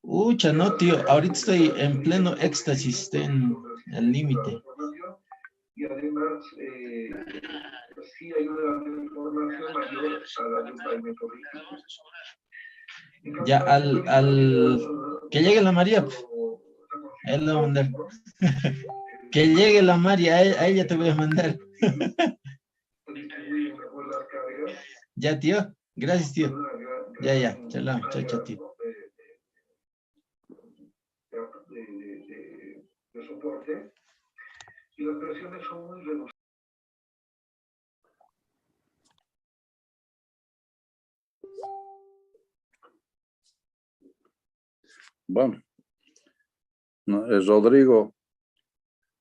Ucha, no, tío. Ahorita estoy en pleno éxtasis. Estoy en el límite. Y además, sí hay una información mayor a la agrupamiento político. Ya, que llegue la María. Él lo va a mandar. Que llegue la María, a ella te voy a mandar. Ya, tío. Gracias, tío. Ya. Chao, chao, tío. De soporte. Y las presiones son muy reducidas. Bueno, Rodrigo,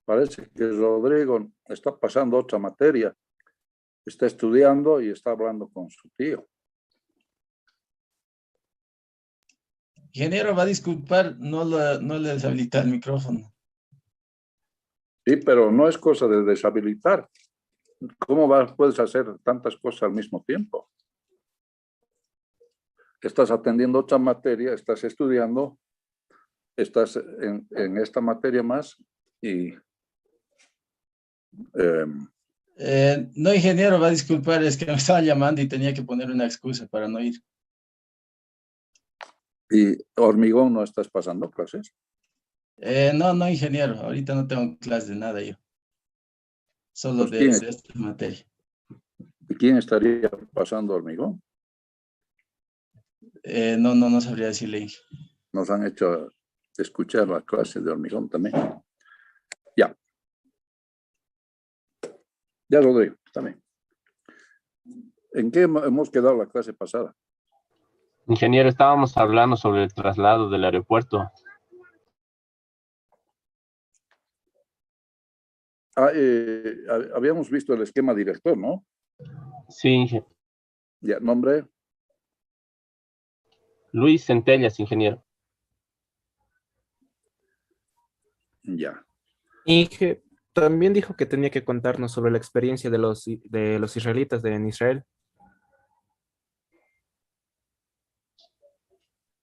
parece que Rodrigo está pasando otra materia, está estudiando y está hablando con su tío. Ingeniero, va a disculpar, no le deshabilita el micrófono. Sí, pero no es cosa de deshabilitar. ¿Cómo puedes hacer tantas cosas al mismo tiempo? Estás atendiendo otra materia, estás estudiando, estás en esta materia más y... No, ingeniero, va a disculpar, es que me estaban llamando y tenía que poner una excusa para no ir. ¿Y hormigón no estás pasando clases? No, ingeniero, ahorita no tengo clase de nada yo. Solo Pues de esta materia. ¿Y quién estaría pasando hormigón? No sabría decirle. Nos han hecho escuchar la clase de hormigón también. Ya. Ya lo doy, también. ¿En qué hemos quedado la clase pasada? Ingeniero, estábamos hablando sobre el traslado del aeropuerto. Habíamos visto el esquema director, ¿no? Sí, ingeniero. Ya, nombre. Luis Centellas, ingeniero. Ya. Inge también dijo que tenía que contarnos sobre la experiencia de los israelitas en Israel.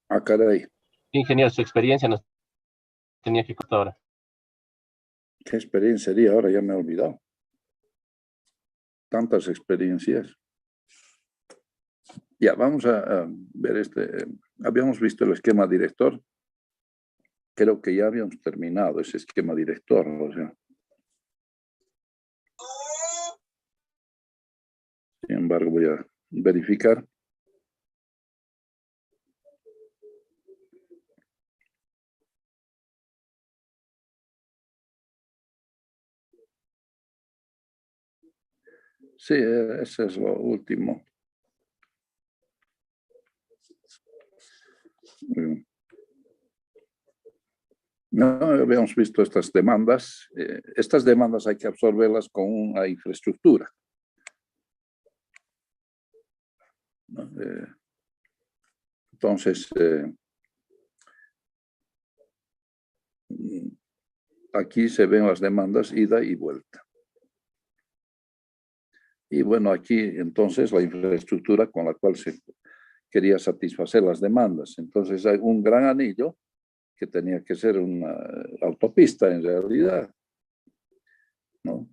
Ah, caray. Ingeniero, su experiencia nos tenía que contar ahora. ¿Qué experiencia sería? Ahora ya me he olvidado. Tantas experiencias. Ya, vamos a ver habíamos visto el esquema director. Creo que ya habíamos terminado ese esquema director. O sea. Sin embargo, voy a verificar. Sí, ese es lo último. No habíamos visto estas demandas. Estas demandas hay que absorberlas con una infraestructura. ¿No? Entonces, aquí se ven las demandas ida y vuelta. Y bueno, aquí entonces la infraestructura con la cual se quería satisfacer las demandas. Entonces hay un gran anillo que tenía que ser una autopista en realidad, ¿no?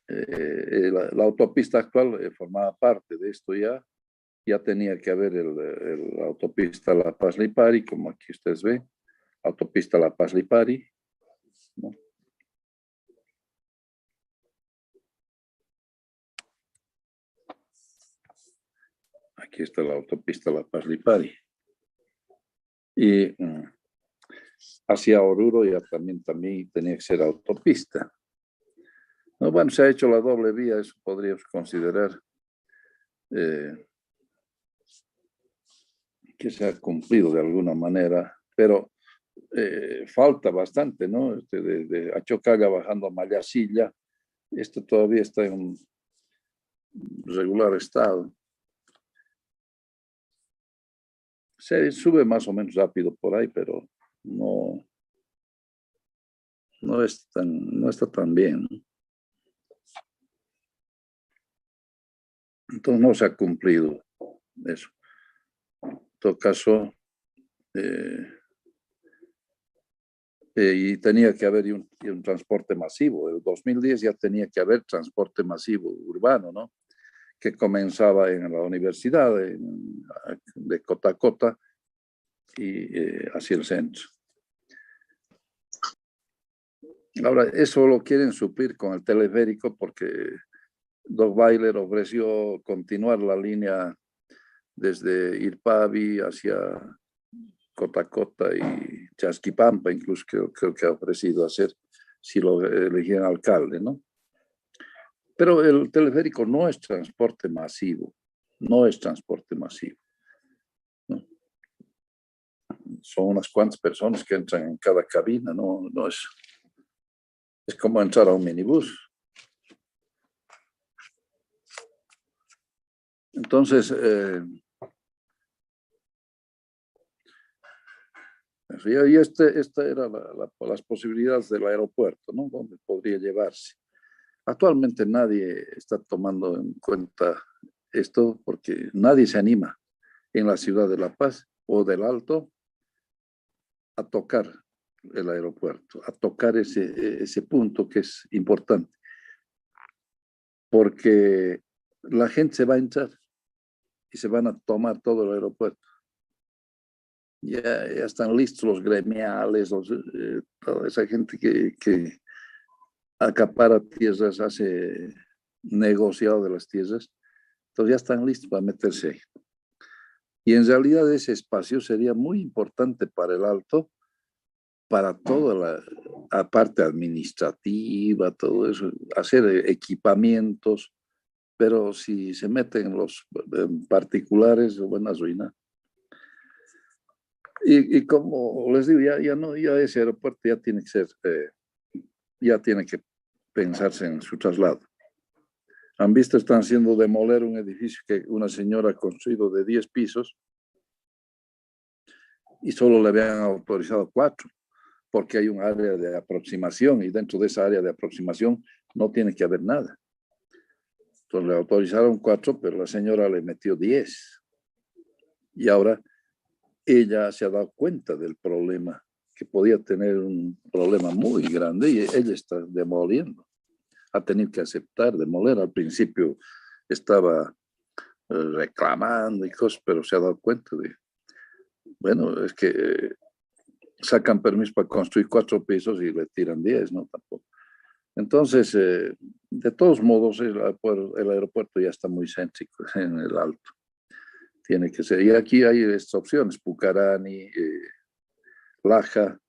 La autopista actual formaba parte de esto ya tenía que haber la autopista La Paz-Lipari, como aquí ustedes ven, autopista La Paz-Lipari, ¿no? Aquí está la autopista La Paz-Lipari. Y hacia Oruro ya también tenía que ser autopista. No, bueno, se ha hecho la doble vía, eso podríamos considerar que se ha cumplido de alguna manera, pero falta bastante, ¿no? De Achocaga bajando a Mayasilla, esto todavía está en un regular estado. Se sube más o menos rápido por ahí, pero no está tan bien. Entonces no se ha cumplido eso. En todo caso, y tenía que haber un transporte masivo. En el 2010 ya tenía que haber transporte masivo urbano, ¿no? Que comenzaba en la universidad de Cota a Cota y hacia el centro. Ahora, eso lo quieren suplir con el teleférico porque Dogbailer ofreció continuar la línea desde Irpavi hacia Cota a Cota y Chasquipampa, incluso creo que ha ofrecido hacer si lo eligieran alcalde, ¿no? Pero el teleférico no es transporte masivo, no es transporte masivo, ¿no? Son unas cuantas personas que entran en cada cabina, no es como entrar a un minibús. Entonces, y esta era las posibilidades del aeropuerto, ¿no? Donde podría llevarse. Actualmente nadie está tomando en cuenta esto porque nadie se anima en la ciudad de La Paz o del Alto a tocar el aeropuerto, a tocar ese punto que es importante. Porque la gente se va a entrar y se van a tomar todo el aeropuerto. Ya están listos los gremiales, toda esa gente que acapara tierras, hace negociado de las tierras, entonces ya están listos para meterse ahí. Y en realidad ese espacio sería muy importante para el Alto, para toda la parte administrativa, todo eso, hacer equipamientos, pero si se meten los particulares, van a arruinar. Y como les digo, ya ese aeropuerto ya tiene que ser, ya tiene que pensarse en su traslado. Han visto, están haciendo demoler un edificio que una señora ha construido de 10 pisos y solo le habían autorizado 4, porque hay un área de aproximación y dentro de esa área de aproximación no tiene que haber nada. Entonces le autorizaron 4, pero la señora le metió 10. Y ahora ella se ha dado cuenta del problema, que podía tener un problema muy grande y ella está demoliendo. Ha tenido que aceptar demoler. Al principio estaba reclamando y cosas, pero se ha dado cuenta de, bueno, es que sacan permiso para construir 4 pisos y le tiran 10, ¿no? Tampoco. Entonces, de todos modos, el aeropuerto ya está muy céntrico en el Alto. Tiene que ser. Y aquí hay estas opciones: Pucarani, Laja,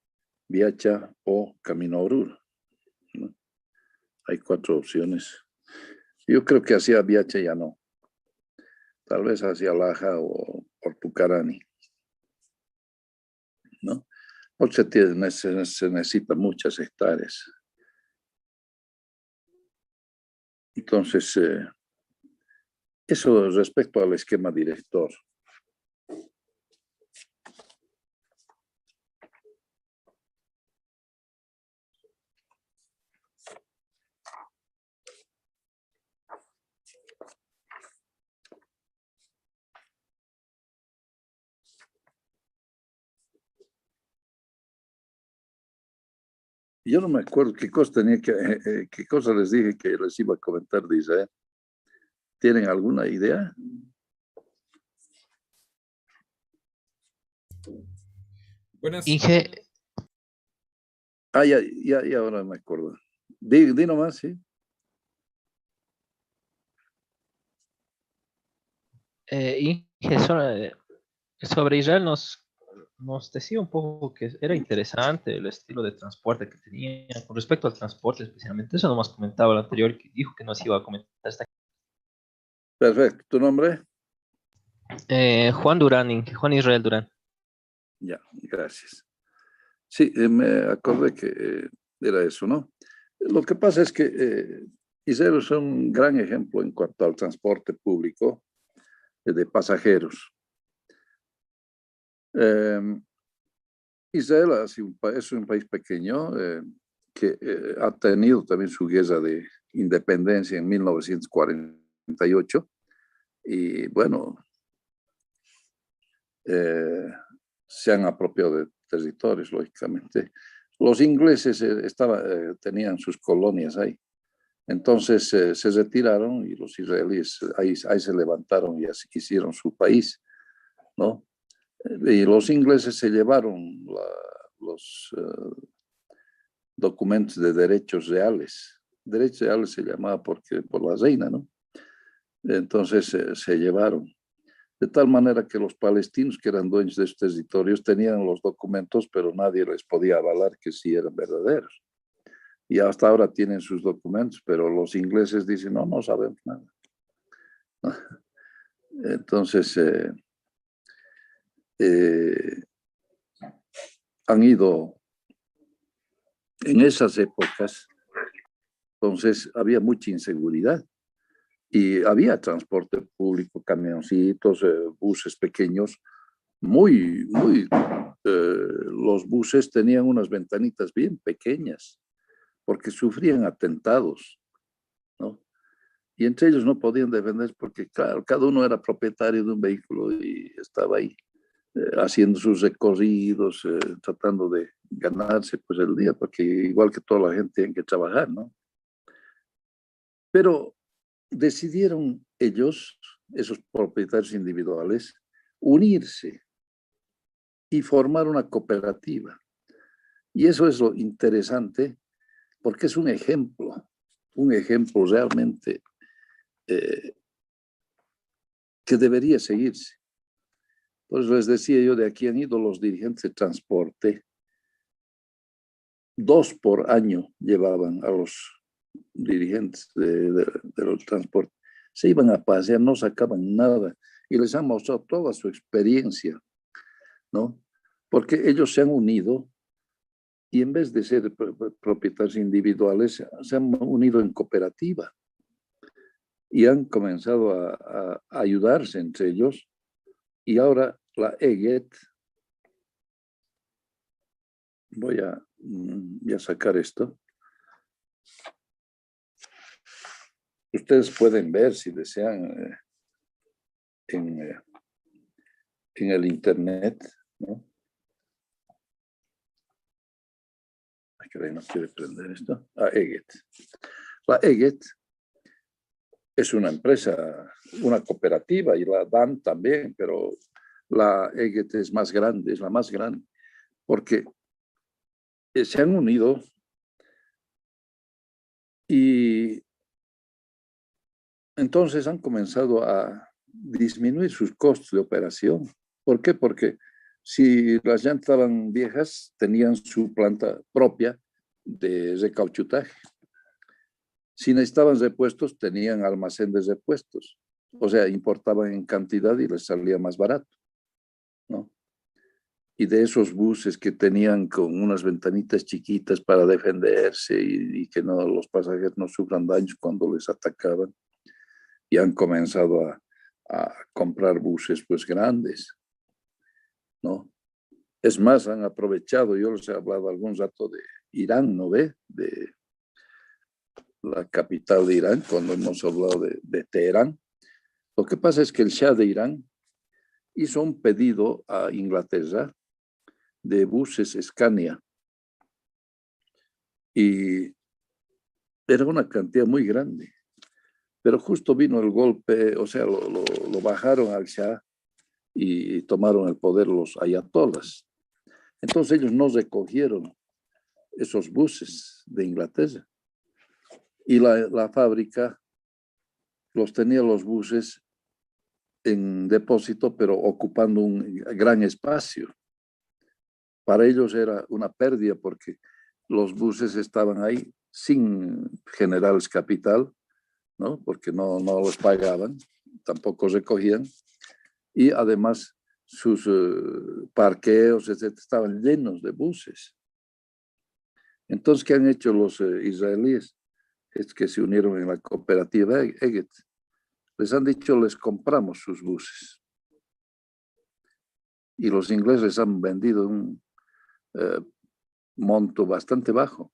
Viacha o Camino a Oruro, ¿no? Hay 4 opciones. Yo creo que hacia Viacha ya no. Tal vez hacia Laja o por Pucarani, ¿no? Porque se necesitan muchas hectáreas. Entonces, eso respecto al esquema director. Yo no me acuerdo qué cosa qué cosa les dije que les iba a comentar de Israel. ¿Tienen alguna idea? Buenas. Inge, Ya ahora me acuerdo. Di nomás, sí. Inge, sobre Israel nos decía un poco que era interesante el estilo de transporte que tenía. Con respecto al transporte especialmente, eso nomás comentaba el anterior, que dijo que nos iba a comentar hasta Perfecto. ¿Tu nombre? Juan Durán, Inge, Juan Israel Durán. Ya, gracias. Sí, me acordé que era eso, ¿no? Lo que pasa es que Israel es un gran ejemplo en cuanto al transporte público de pasajeros. Israel es un país pequeño que ha tenido también su guerra de independencia en 1948 y bueno, se han apropiado de territorios, lógicamente. Los ingleses tenían sus colonias ahí. Entonces se retiraron y los israelíes ahí se levantaron y hicieron su país, ¿no? Y los ingleses se llevaron los documentos de derechos reales. Derechos reales se llamaba por la reina, ¿no? Entonces se llevaron. De tal manera que los palestinos que eran dueños de estos territorios tenían los documentos, pero nadie les podía avalar que sí eran verdaderos. Y hasta ahora tienen sus documentos, pero los ingleses dicen, no sabemos nada. Entonces, han ido en esas épocas, entonces había mucha inseguridad y había transporte público, camioncitos, buses pequeños, los buses tenían unas ventanitas bien pequeñas porque sufrían atentados, ¿no? Y entre ellos no podían defenderse porque, claro, cada uno era propietario de un vehículo y estaba ahí haciendo sus recorridos, tratando de ganarse pues el día, porque igual que toda la gente tiene que trabajar, ¿no? Pero decidieron ellos, esos propietarios individuales, unirse y formar una cooperativa. Y eso es lo interesante, porque es un ejemplo realmente que debería seguirse. Por eso les decía yo, de aquí han ido los dirigentes de transporte, 2 por año llevaban a los dirigentes del transporte. Se iban a pasear, no sacaban nada y les han mostrado toda su experiencia, ¿no? Porque ellos se han unido y en vez de ser propietarios individuales, se han unido en cooperativa y han comenzado a ayudarse entre ellos. Y ahora la EGET, voy a sacar esto. Ustedes pueden ver, si desean, en el internet, ¿no? No quiere prender esto. EGET. La EGET es una empresa, una cooperativa, y la DAN también, pero la EGET es más grande, es la más grande, porque se han unido y entonces han comenzado a disminuir sus costos de operación. ¿Por qué? Porque si las llantas estaban viejas, tenían su planta propia de recauchutaje. Si necesitaban repuestos, tenían almacén de repuestos. O sea, importaban en cantidad y les salía más barato, ¿no? Y de esos buses que tenían con unas ventanitas chiquitas para defenderse y que los pasajeros no sufran daños cuando les atacaban, y han comenzado a comprar buses pues grandes, ¿no? Es más, han aprovechado, yo les he hablado algún rato de Irán, ¿no ve? De la capital de Irán, cuando hemos hablado de Teherán. Lo que pasa es que el Shah de Irán hizo un pedido a Inglaterra de buses Scania y era una cantidad muy grande, pero justo vino el golpe, o sea, lo bajaron al Shah y tomaron el poder los ayatolás. Entonces ellos no recogieron esos buses de Inglaterra y la fábrica los tenía los buses en depósito, pero ocupando un gran espacio. Para ellos era una pérdida porque los buses estaban ahí sin generar capital, ¿no? Porque no los pagaban, tampoco recogían, y además sus parqueos, etc., estaban llenos de buses. Entonces, ¿qué han hecho los israelíes? Es que se unieron en la cooperativa EGET. Les han dicho, les compramos sus buses. Y los ingleses les han vendido un monto bastante bajo.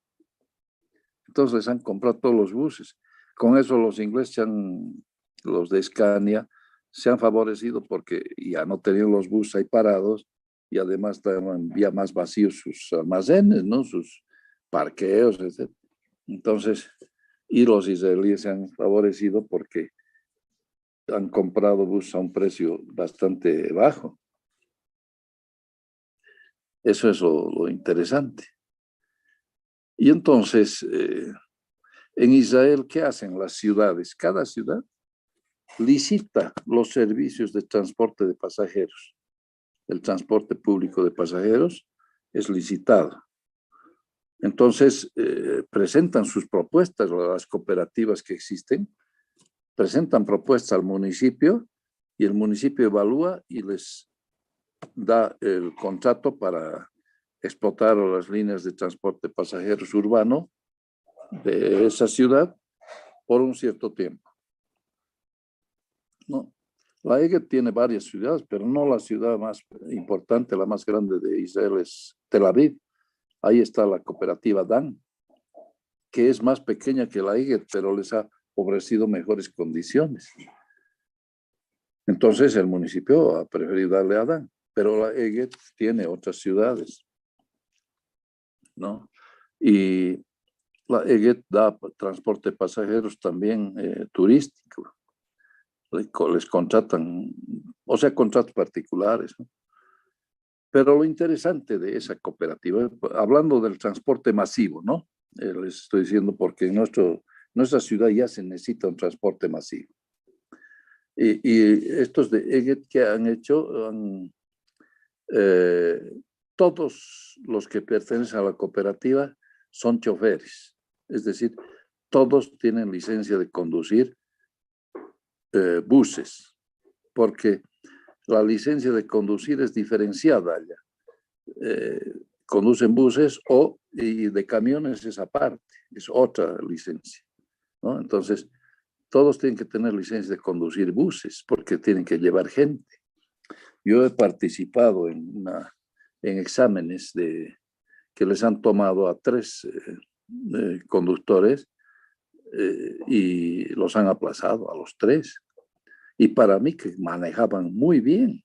Entonces les han comprado todos los buses. Con eso los ingleses, los de Scania, se han favorecido porque ya no tenían los buses ahí parados y además estaban ya más vacíos sus almacenes, ¿no? Sus parqueos, etc. Entonces, y los israelíes se han favorecido porque han comprado buses a un precio bastante bajo. Eso es lo interesante. Y entonces, en Israel, ¿qué hacen las ciudades? Cada ciudad licita los servicios de transporte de pasajeros. El transporte público de pasajeros es licitado. Entonces, presentan sus propuestas, las cooperativas que existen, presentan propuestas al municipio y el municipio evalúa y les da el contrato para explotar las líneas de transporte de pasajeros urbano de esa ciudad por un cierto tiempo. ¿No? La EGET tiene varias ciudades, pero no la ciudad más importante, la más grande de Israel es Tel Aviv. Ahí está la cooperativa Dan, que es más pequeña que la EGET, pero les ha ofrecido mejores condiciones. Entonces el municipio ha preferido darle a Dan, pero la EGET tiene otras ciudades, ¿no? Y la EGET da transporte de pasajeros también turístico. Les contratan, o sea, contratos particulares, ¿no? Pero lo interesante de esa cooperativa, hablando del transporte masivo, ¿no? Les estoy diciendo porque en nuestra ciudad ya se necesita un transporte masivo. Y estos de EGET que han hecho, todos los que pertenecen a la cooperativa son choferes, es decir, todos tienen licencia de conducir buses, porque la licencia de conducir es diferenciada allá. Conducen buses y de camiones es aparte, es otra licencia, ¿no? Entonces, todos tienen que tener licencia de conducir buses porque tienen que llevar gente. Yo he participado en exámenes que les han tomado a 3 conductores y los han aplazado a los 3. Y para mí que manejaban muy bien,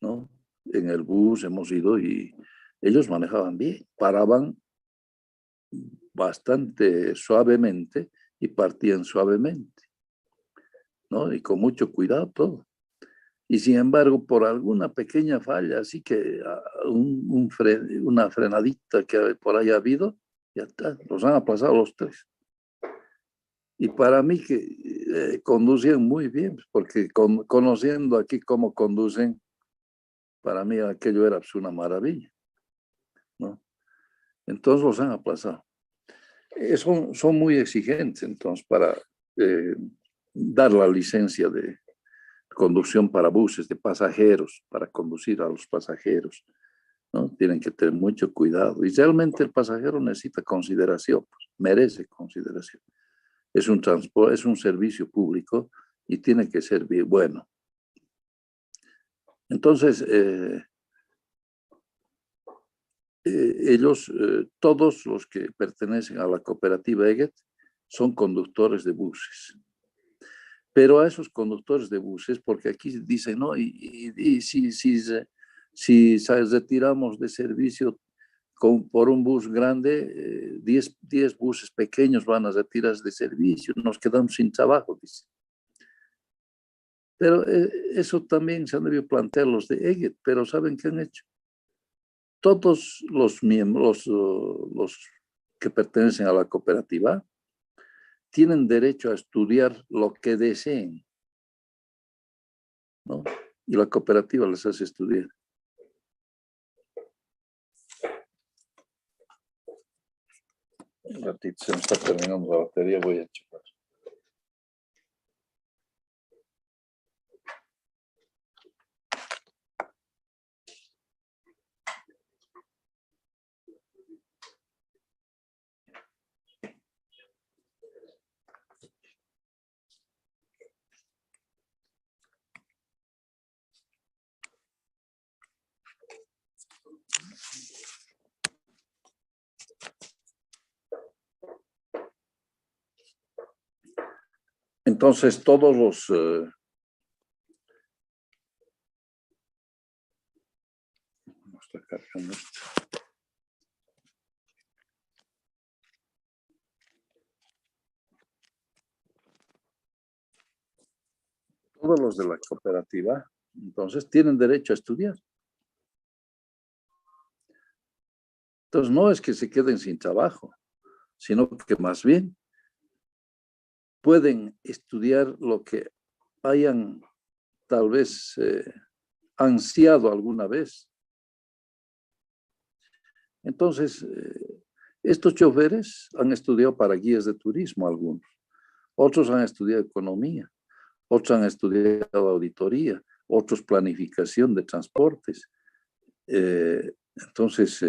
¿no? En el bus hemos ido y ellos manejaban bien, paraban bastante suavemente y partían suavemente, ¿no? Y con mucho cuidado todo. Y sin embargo, por alguna pequeña falla, así que una frenadita que por ahí ha habido, ya está, los han aplazado los 3. Y para mí que conducían muy bien, porque conociendo aquí cómo conducen, para mí aquello era pues, una maravilla, ¿no? Entonces los han aplazado. Son muy exigentes, entonces, para dar la licencia de conducción para buses de pasajeros, para conducir a los pasajeros, ¿no? Tienen que tener mucho cuidado. Y realmente el pasajero necesita consideración, pues, merece consideración. Es un transporte, es un servicio público y tiene que ser bien bueno. Entonces, ellos, todos los que pertenecen a la cooperativa EGET, son conductores de buses. Pero a esos conductores de buses, porque aquí dicen, no, y si retiramos de servicio por un bus grande, 10 buses pequeños van a retirar de servicio, nos quedamos sin trabajo, dice. Pero eso también se han debido plantear los de EGET, pero ¿saben qué han hecho? Todos los miembros, los que pertenecen a la cooperativa, tienen derecho a estudiar lo que deseen, ¿no? Y la cooperativa les hace estudiar. Un ratito, se me está terminando la batería, voy a checar. Entonces, todos está cargando esto. Todos los de la cooperativa, entonces, tienen derecho a estudiar. Entonces, no es que se queden sin trabajo, sino que más bien pueden estudiar lo que hayan tal vez ansiado alguna vez. Entonces, estos choferes han estudiado para guías de turismo algunos, otros han estudiado economía, otros han estudiado auditoría, otros planificación de transportes. Entonces,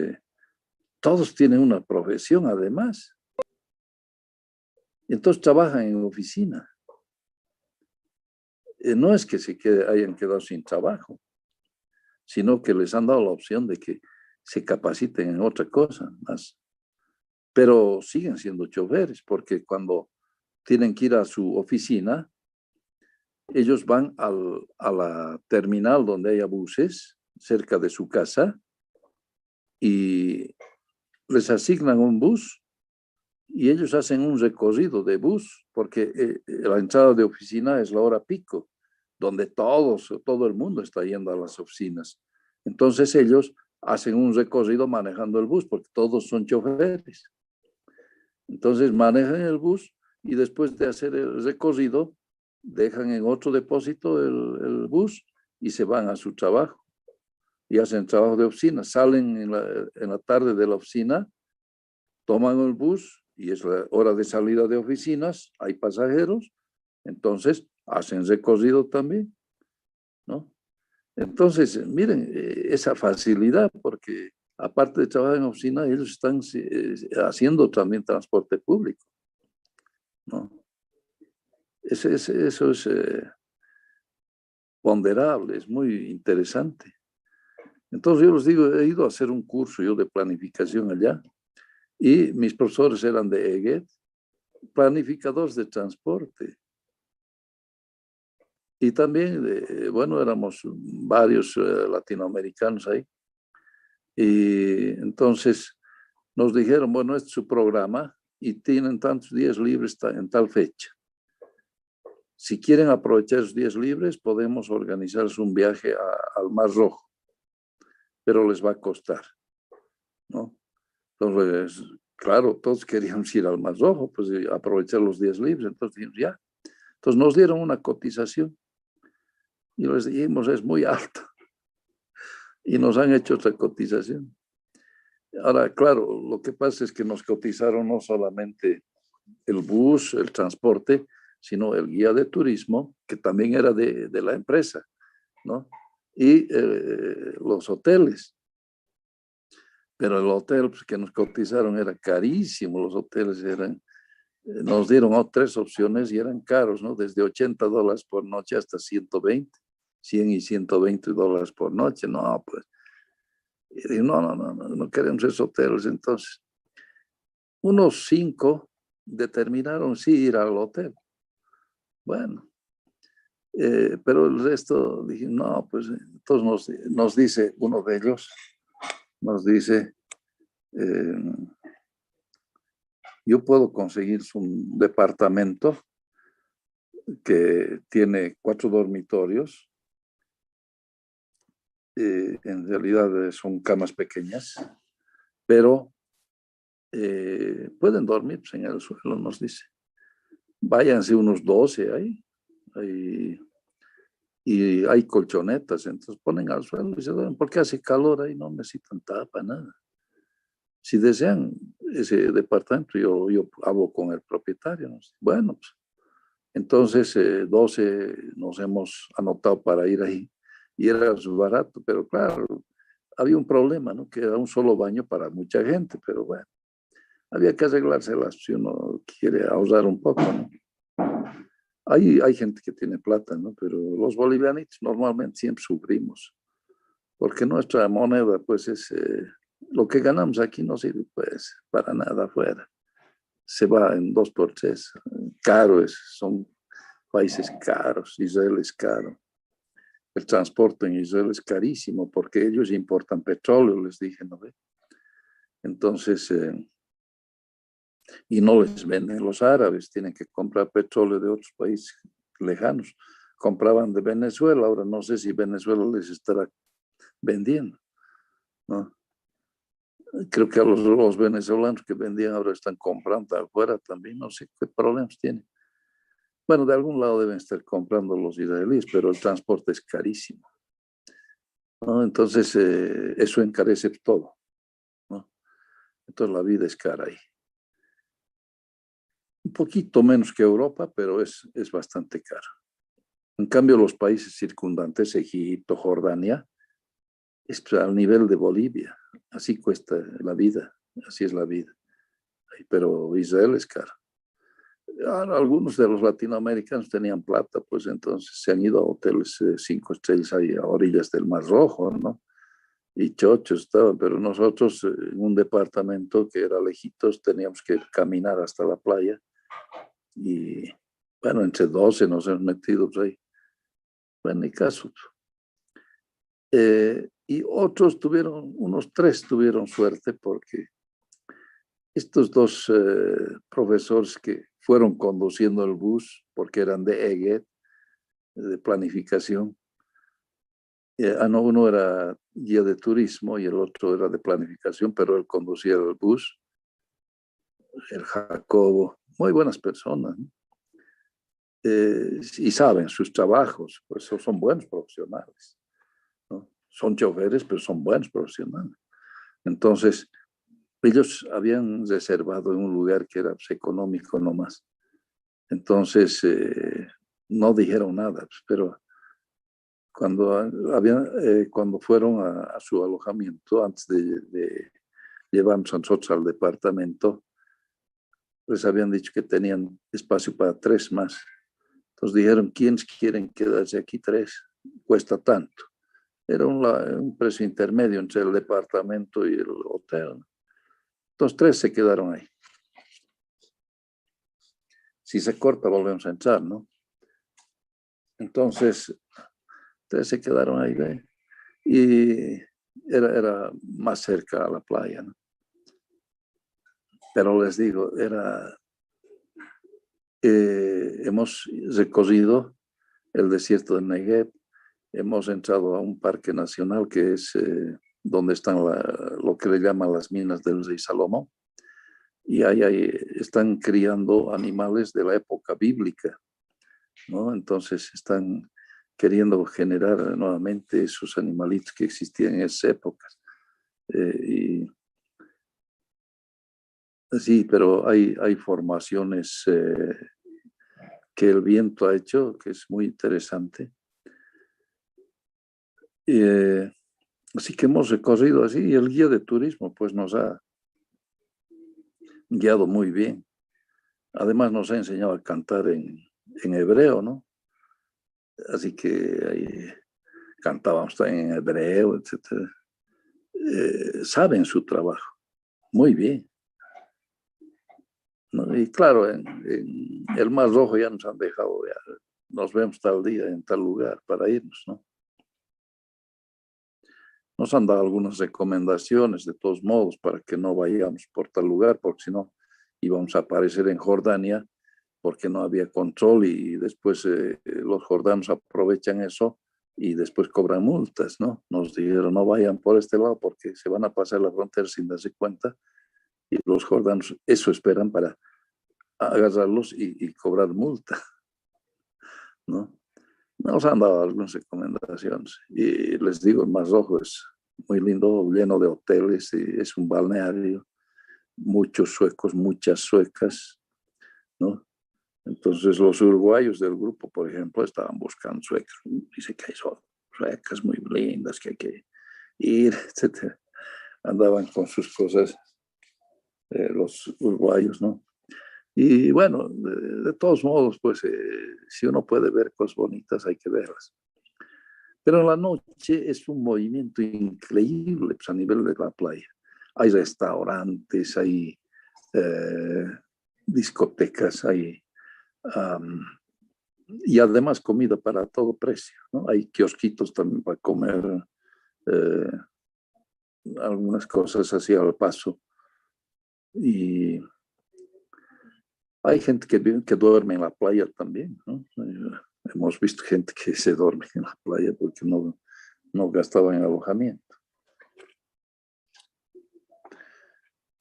todos tienen una profesión además. Entonces trabajan en oficina. No es que hayan quedado sin trabajo, sino que les han dado la opción de que se capaciten en otra cosa más. Pero siguen siendo choferes, porque cuando tienen que ir a su oficina, ellos van a la terminal donde haya buses, cerca de su casa, y les asignan un bus, y ellos hacen un recorrido de bus, porque la entrada de oficina es la hora pico, donde todo el mundo está yendo a las oficinas. Entonces ellos hacen un recorrido manejando el bus, porque todos son choferes. Entonces manejan el bus y después de hacer el recorrido, dejan en otro depósito el bus y se van a su trabajo. Y hacen trabajo de oficina. Salen en la tarde de la oficina, toman el bus y es la hora de salida de oficinas, hay pasajeros, entonces hacen recorrido también, ¿no? Entonces, miren, esa facilidad, porque aparte de trabajar en oficina, ellos están haciendo también transporte público, ¿no? Eso es ponderable, es muy interesante. Entonces yo les digo, he ido a hacer un curso yo de planificación allá, y mis profesores eran de EGET, planificadores de transporte. Y también, bueno, éramos varios latinoamericanos ahí. Y entonces nos dijeron, bueno, este es su programa y tienen tantos días libres en tal fecha. Si quieren aprovechar esos días libres, podemos organizarles un viaje al Mar Rojo, pero les va a costar, ¿no? Entonces, claro, todos queríamos ir al Mar Rojo, pues aprovechar los días libres, entonces dijimos, ya. Entonces nos dieron una cotización y les dijimos, es muy alta, y nos han hecho otra cotización. Ahora, claro, lo que pasa es que nos cotizaron no solamente el bus, el transporte, sino el guía de turismo, que también era de la empresa, ¿no? Y los hoteles. Pero el hotel pues, que nos cotizaron era carísimo, los hoteles nos dieron 3 opciones y eran caros, ¿no? Desde $80 por noche hasta 120, 100 y 120 dólares por noche, no, pues. Y dije, no queremos esos hoteles. Entonces, unos 5 determinaron sí ir al hotel. Bueno, pero el resto dije, no, pues entonces nos dice uno de ellos, nos dice, yo puedo conseguir un departamento que tiene 4 dormitorios, en realidad son camas pequeñas, pero pueden dormir pues, en el suelo, nos dice. Váyanse unos 12 ahí, y hay colchonetas, entonces ponen al suelo y se duermen, porque hace calor ahí, no necesitan tapa, nada. Si desean ese departamento, yo hablo con el propietario, ¿no? Bueno, pues, entonces 12 nos hemos anotado para ir ahí, y era barato, pero claro, había un problema, ¿no? Que era un solo baño para mucha gente, pero bueno, había que arreglárselas si uno quiere ahorrar un poco, ¿no? Hay gente que tiene plata, ¿no? Pero los bolivianitos normalmente siempre sufrimos, porque nuestra moneda, pues, es lo que ganamos aquí no sirve, pues, para nada afuera. Se va en 2 por 3. Caro son países caros, Israel es caro. el transporte en Israel es carísimo porque ellos importan petróleo, les dije, ¿no ve? Entonces, y no les venden los árabes, tienen que comprar petróleo de otros países lejanos. Compraban de Venezuela, ahora no sé si Venezuela les estará vendiendo, ¿no? Creo que a los venezolanos que vendían ahora están comprando afuera también, no sé qué problemas tienen. Bueno, de algún lado deben estar comprando los israelíes, pero el transporte es carísimo, ¿no? Entonces, eso encarece todo, ¿no? Entonces, la vida es cara ahí. Un poquito menos que Europa, pero es bastante caro. En cambio, los países circundantes, Egipto, Jordania, es al nivel de Bolivia. Así cuesta la vida, así es la vida. Pero Israel es caro. Algunos de los latinoamericanos tenían plata, pues entonces se han ido a hoteles 5 estrellas ahí a orillas del Mar Rojo, ¿no? Y chochos estaban, pero nosotros en un departamento que era lejitos teníamos que caminar hasta la playa y bueno, entre 12 nos hemos metido pues, ahí. Bueno, ni caso. Y otros unos 3 tuvieron suerte porque estos 2 profesores que fueron conduciendo el bus, porque eran de EGED, de planificación, no, uno era guía de turismo y el otro era de planificación, pero él conducía el bus, el Jacobo, muy buenas personas, ¿no? Y saben sus trabajos, pues son buenos profesionales, ¿no? Son choferes, pero son buenos profesionales. Entonces, ellos habían reservado en un lugar que era pues, económico nomás. Entonces, no dijeron nada, pues, pero cuando fueron a su alojamiento, antes de llevarnos a nosotros al departamento, les habían dicho que tenían espacio para 3 más. Entonces dijeron, ¿quiénes quieren quedarse aquí? 3, cuesta tanto. Era un precio intermedio entre el departamento y el hotel. Entonces 3 se quedaron ahí. Si se corta, volvemos a entrar, ¿no? Entonces, 3 se quedaron ahí, ¿ve? Y era más cerca a la playa, ¿no? Pero les digo, hemos recorrido el desierto de Negev, hemos entrado a un parque nacional que es donde están lo que le llaman las minas del rey Salomón, y ahí están criando animales de la época bíblica, ¿no? Entonces están queriendo generar nuevamente esos animalitos que existían en esas épocas. Sí, pero hay formaciones que el viento ha hecho, que es muy interesante. Así que hemos recorrido así y el guía de turismo pues nos ha guiado muy bien. Además nos ha enseñado a cantar en hebreo, ¿no? Así que ahí cantábamos también en hebreo, etc. Saben su trabajo muy bien, ¿no? Y claro, en el Mar Rojo ya nos han dejado, ya, nos vemos tal día en tal lugar para irnos, ¿no? Nos han dado algunas recomendaciones de todos modos para que no vayamos por tal lugar, porque si no íbamos a aparecer en Jordania porque no había control y después los jordanos aprovechan eso y después cobran multas, ¿no? Nos dijeron no vayan por este lado porque se van a pasar la frontera sin darse cuenta y los jordanos eso esperan para agarrarlos y cobrar multa, ¿no? Nos han dado algunas recomendaciones y les digo, el Mar Rojo es muy lindo, lleno de hoteles, y es un balneario, muchos suecos, muchas suecas, ¿no? Entonces los uruguayos del grupo, por ejemplo, estaban buscando suecas. Dice que hay suecas muy lindas, que hay que ir, etc. Andaban con sus cosas los uruguayos, ¿no? Y bueno, de todos modos, pues si uno puede ver cosas bonitas, hay que verlas. Pero en la noche es un movimiento increíble pues, a nivel de la playa. Hay restaurantes, hay discotecas, hay y además comida para todo precio, ¿no? Hay kiosquitos también para comer algunas cosas así al paso. Y hay gente que duerme en la playa también, ¿no? Hemos visto gente que se duerme en la playa porque no gastaba en alojamiento.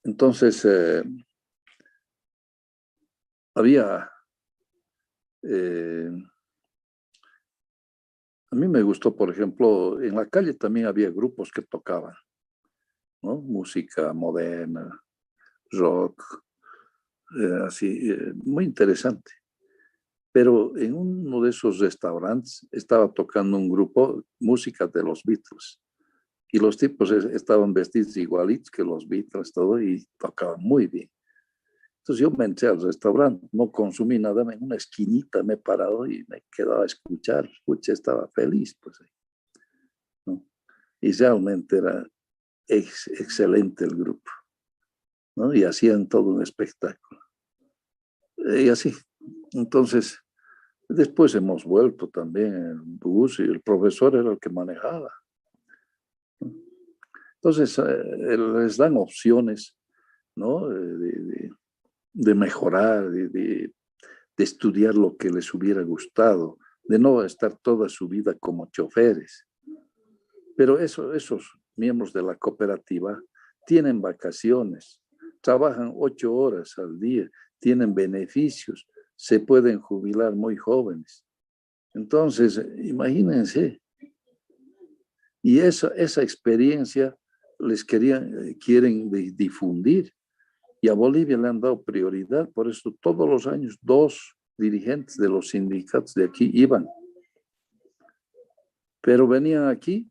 Entonces, había... a mí me gustó, por ejemplo, en la calle también había grupos que tocaban, ¿no? Música moderna, rock, así, muy interesante. Pero en uno de esos restaurantes estaba tocando un grupo, música de los Beatles. Y los tipos estaban vestidos igualitos que los Beatles, todo, y tocaban muy bien. Entonces yo me entré al restaurante, no consumí nada, en una esquinita me he parado y me quedaba a escuchar. Escuché, estaba feliz, pues, ¿no? Y realmente era excelente el grupo, ¿no? Y hacían todo un espectáculo. Y así. Entonces, después hemos vuelto también en bus y el profesor era el que manejaba. Entonces, les dan opciones, ¿no? De mejorar, de estudiar lo que les hubiera gustado, de no estar toda su vida como choferes. Pero esos miembros de la cooperativa tienen vacaciones, trabajan 8 horas al día, tienen beneficios, se pueden jubilar muy jóvenes. Entonces, imagínense. Y esa experiencia quieren difundir. Y a Bolivia le han dado prioridad, por eso todos los años 2 dirigentes de los sindicatos de aquí iban. Pero venían aquí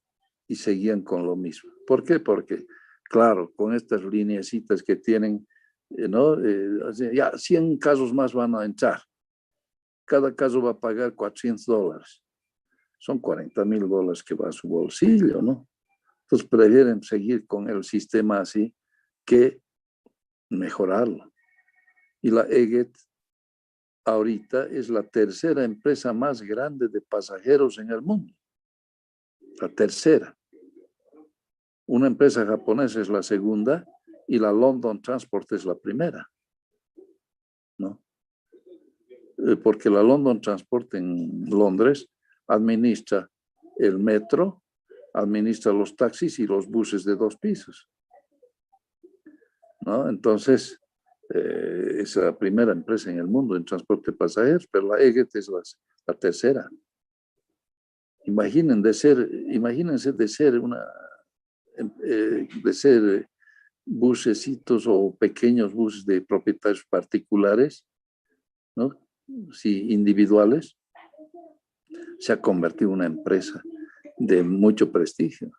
y seguían con lo mismo. ¿Por qué? Porque, claro, con estas lineecitas que tienen, ¿no? Ya 100 casos más van a entrar. Cada caso va a pagar $400. Son $40,000 que va a su bolsillo, ¿no? Entonces prefieren seguir con el sistema así que mejorarlo. Y la Eget ahorita es la tercera empresa más grande de pasajeros en el mundo. La tercera. Una empresa japonesa es la segunda y la London Transport es la primera, ¿no? Porque la London Transport en Londres administra el metro, administra los taxis y los buses de 2 pisos, ¿no? Entonces, es la primera empresa en el mundo en transporte de pasajeros, pero la Eget es la tercera. Imagínense de ser bucecitos o pequeños buses de propietarios particulares, ¿no? Sí, individuales, se ha convertido en una empresa de mucho prestigio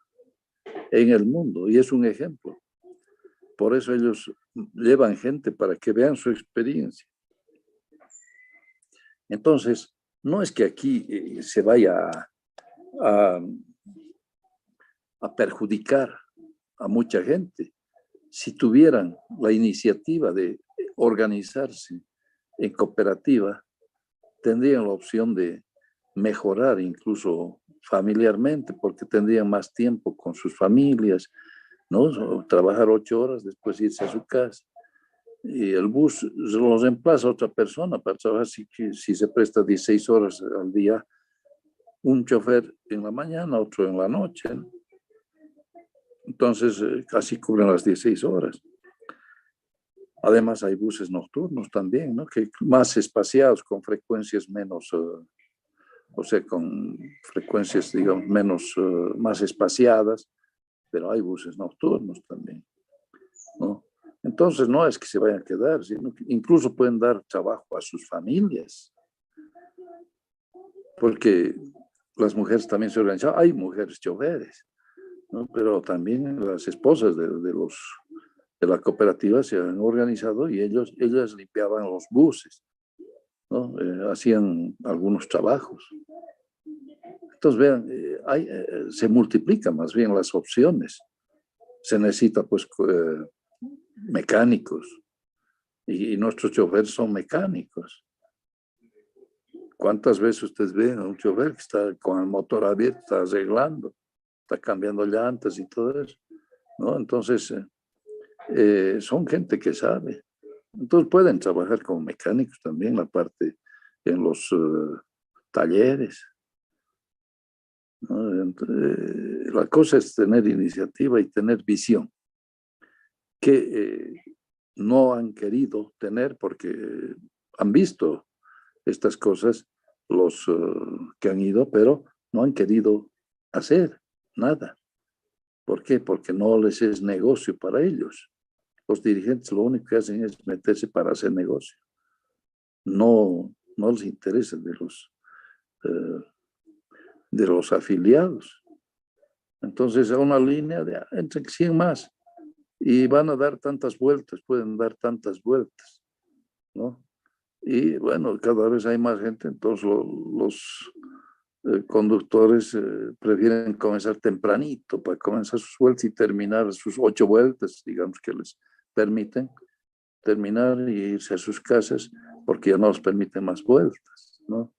en el mundo y es un ejemplo. Por eso ellos llevan gente para que vean su experiencia. Entonces, no es que aquí se vaya a perjudicar a mucha gente. Si tuvieran la iniciativa de organizarse en cooperativa, tendrían la opción de mejorar incluso familiarmente, porque tendrían más tiempo con sus familias, ¿no? Trabajar 8 horas, después irse a su casa. Y el bus los reemplaza a otra persona para trabajar si se presta 16 horas al día, un chofer en la mañana, otro en la noche, ¿no? Entonces, casi cubren las 16 horas. Además, hay buses nocturnos también, ¿no? Que más espaciados, con frecuencias menos, o sea, con frecuencias, digamos, menos, más espaciadas, pero hay buses nocturnos también, ¿no? Entonces, no es que se vayan a quedar, sino que incluso pueden dar trabajo a sus familias, porque las mujeres también se organizan. Hay mujeres choferes, ¿no? Pero también las esposas de la cooperativa se han organizado y ellas limpiaban los buses, ¿no? Hacían algunos trabajos. Entonces, vean, se multiplican más bien las opciones. Se necesita, pues, mecánicos y nuestros choferes son mecánicos. ¿Cuántas veces ustedes ven a un chofer que está con el motor abierto, está arreglando, está cambiando llantas y todo eso, ¿no? Entonces, son gente que sabe. Entonces pueden trabajar como mecánicos también, la parte en los talleres, ¿no? La cosa es tener iniciativa y tener visión, que no han querido tener porque han visto estas cosas los que han ido, pero no han querido hacer nada. ¿Por qué? Porque no les es negocio para ellos. Los dirigentes lo único que hacen es meterse para hacer negocio. No les interesa de los afiliados. Entonces, a una línea de entre 100 más y van a dar tantas vueltas, pueden dar tantas vueltas, ¿no? Y bueno, cada vez hay más gente, entonces los conductores prefieren comenzar tempranito para comenzar sus vueltas y terminar sus 8 vueltas, digamos que les permiten terminar y irse a sus casas porque ya no les permiten más vueltas, ¿no?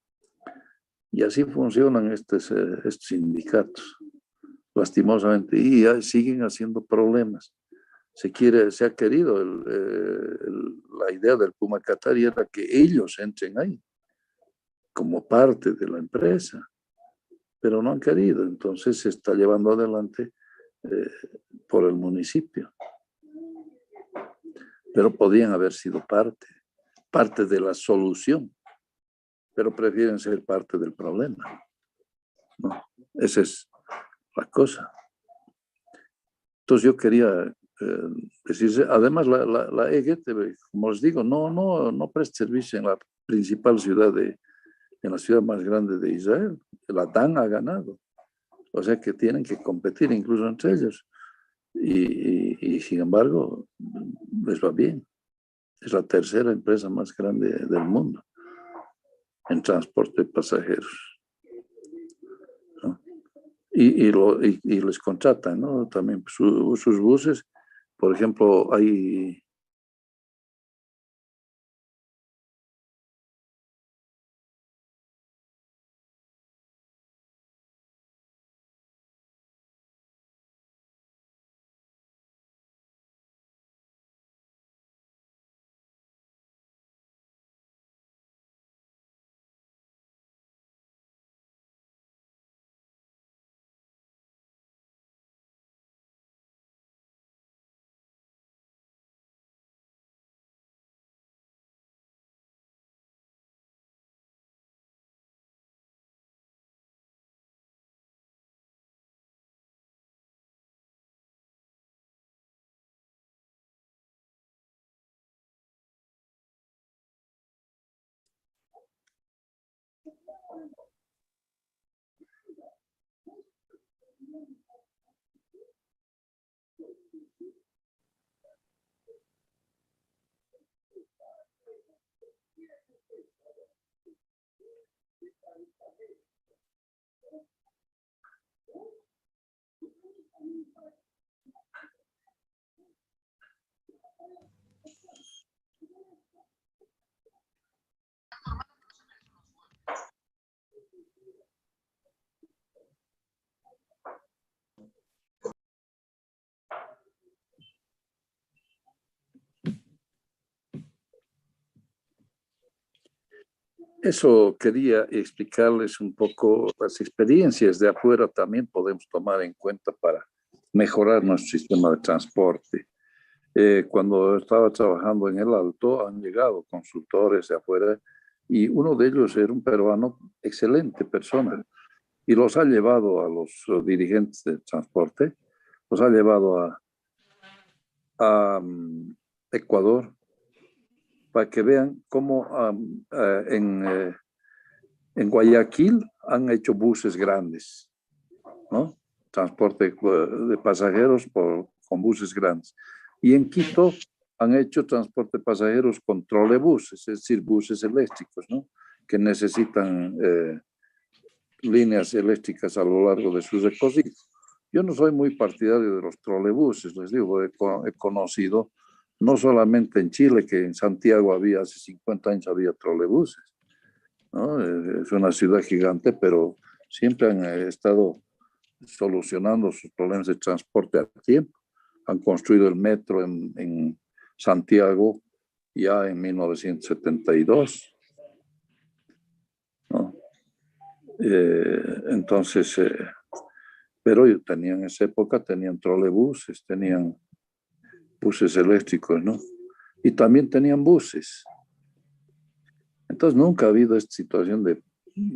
Y así funcionan estos sindicatos, lastimosamente, y ya siguen haciendo problemas. Se ha querido, la idea del Puma Qatari era que ellos entren ahí como parte de la empresa, pero no han querido, entonces se está llevando adelante por el municipio. Pero podían haber sido parte de la solución, pero prefieren ser parte del problema, ¿no? Esa es la cosa. Entonces yo quería decirse, además la EGT, como les digo, no presta servicio en la principal ciudad en la ciudad más grande de Israel. La DAN ha ganado, o sea que tienen que competir incluso entre ellos, y sin embargo les va bien. Es la tercera empresa más grande del mundo en transporte de pasajeros, ¿no? Y les contratan, ¿no? También sus buses, por ejemplo, hay eso, quería explicarles un poco las experiencias de afuera también podemos tomar en cuenta para mejorar nuestro sistema de transporte. Cuando estaba trabajando en el Alto, han llegado consultores de afuera y uno de ellos era un peruano, excelente persona, y los ha llevado a los dirigentes del transporte, los ha llevado a Ecuador, para que vean cómo en Guayaquil han hecho buses grandes, ¿no? Transporte de pasajeros con buses grandes. Y en Quito han hecho transporte de pasajeros con trolebuses, es decir, buses eléctricos, ¿no? Que necesitan líneas eléctricas a lo largo de sus recorridos. Yo no soy muy partidario de los trolebuses, les digo, he conocido no solamente en Chile, que en Santiago hace 50 años había trolebuses, ¿no? Es una ciudad gigante, pero siempre han estado solucionando sus problemas de transporte a tiempo. Han construido el metro en Santiago ya en 1972, ¿no? Entonces, pero tenían en esa época, tenían trolebuses, tenían buses eléctricos, ¿no? Y también tenían buses. Entonces nunca ha habido esta situación de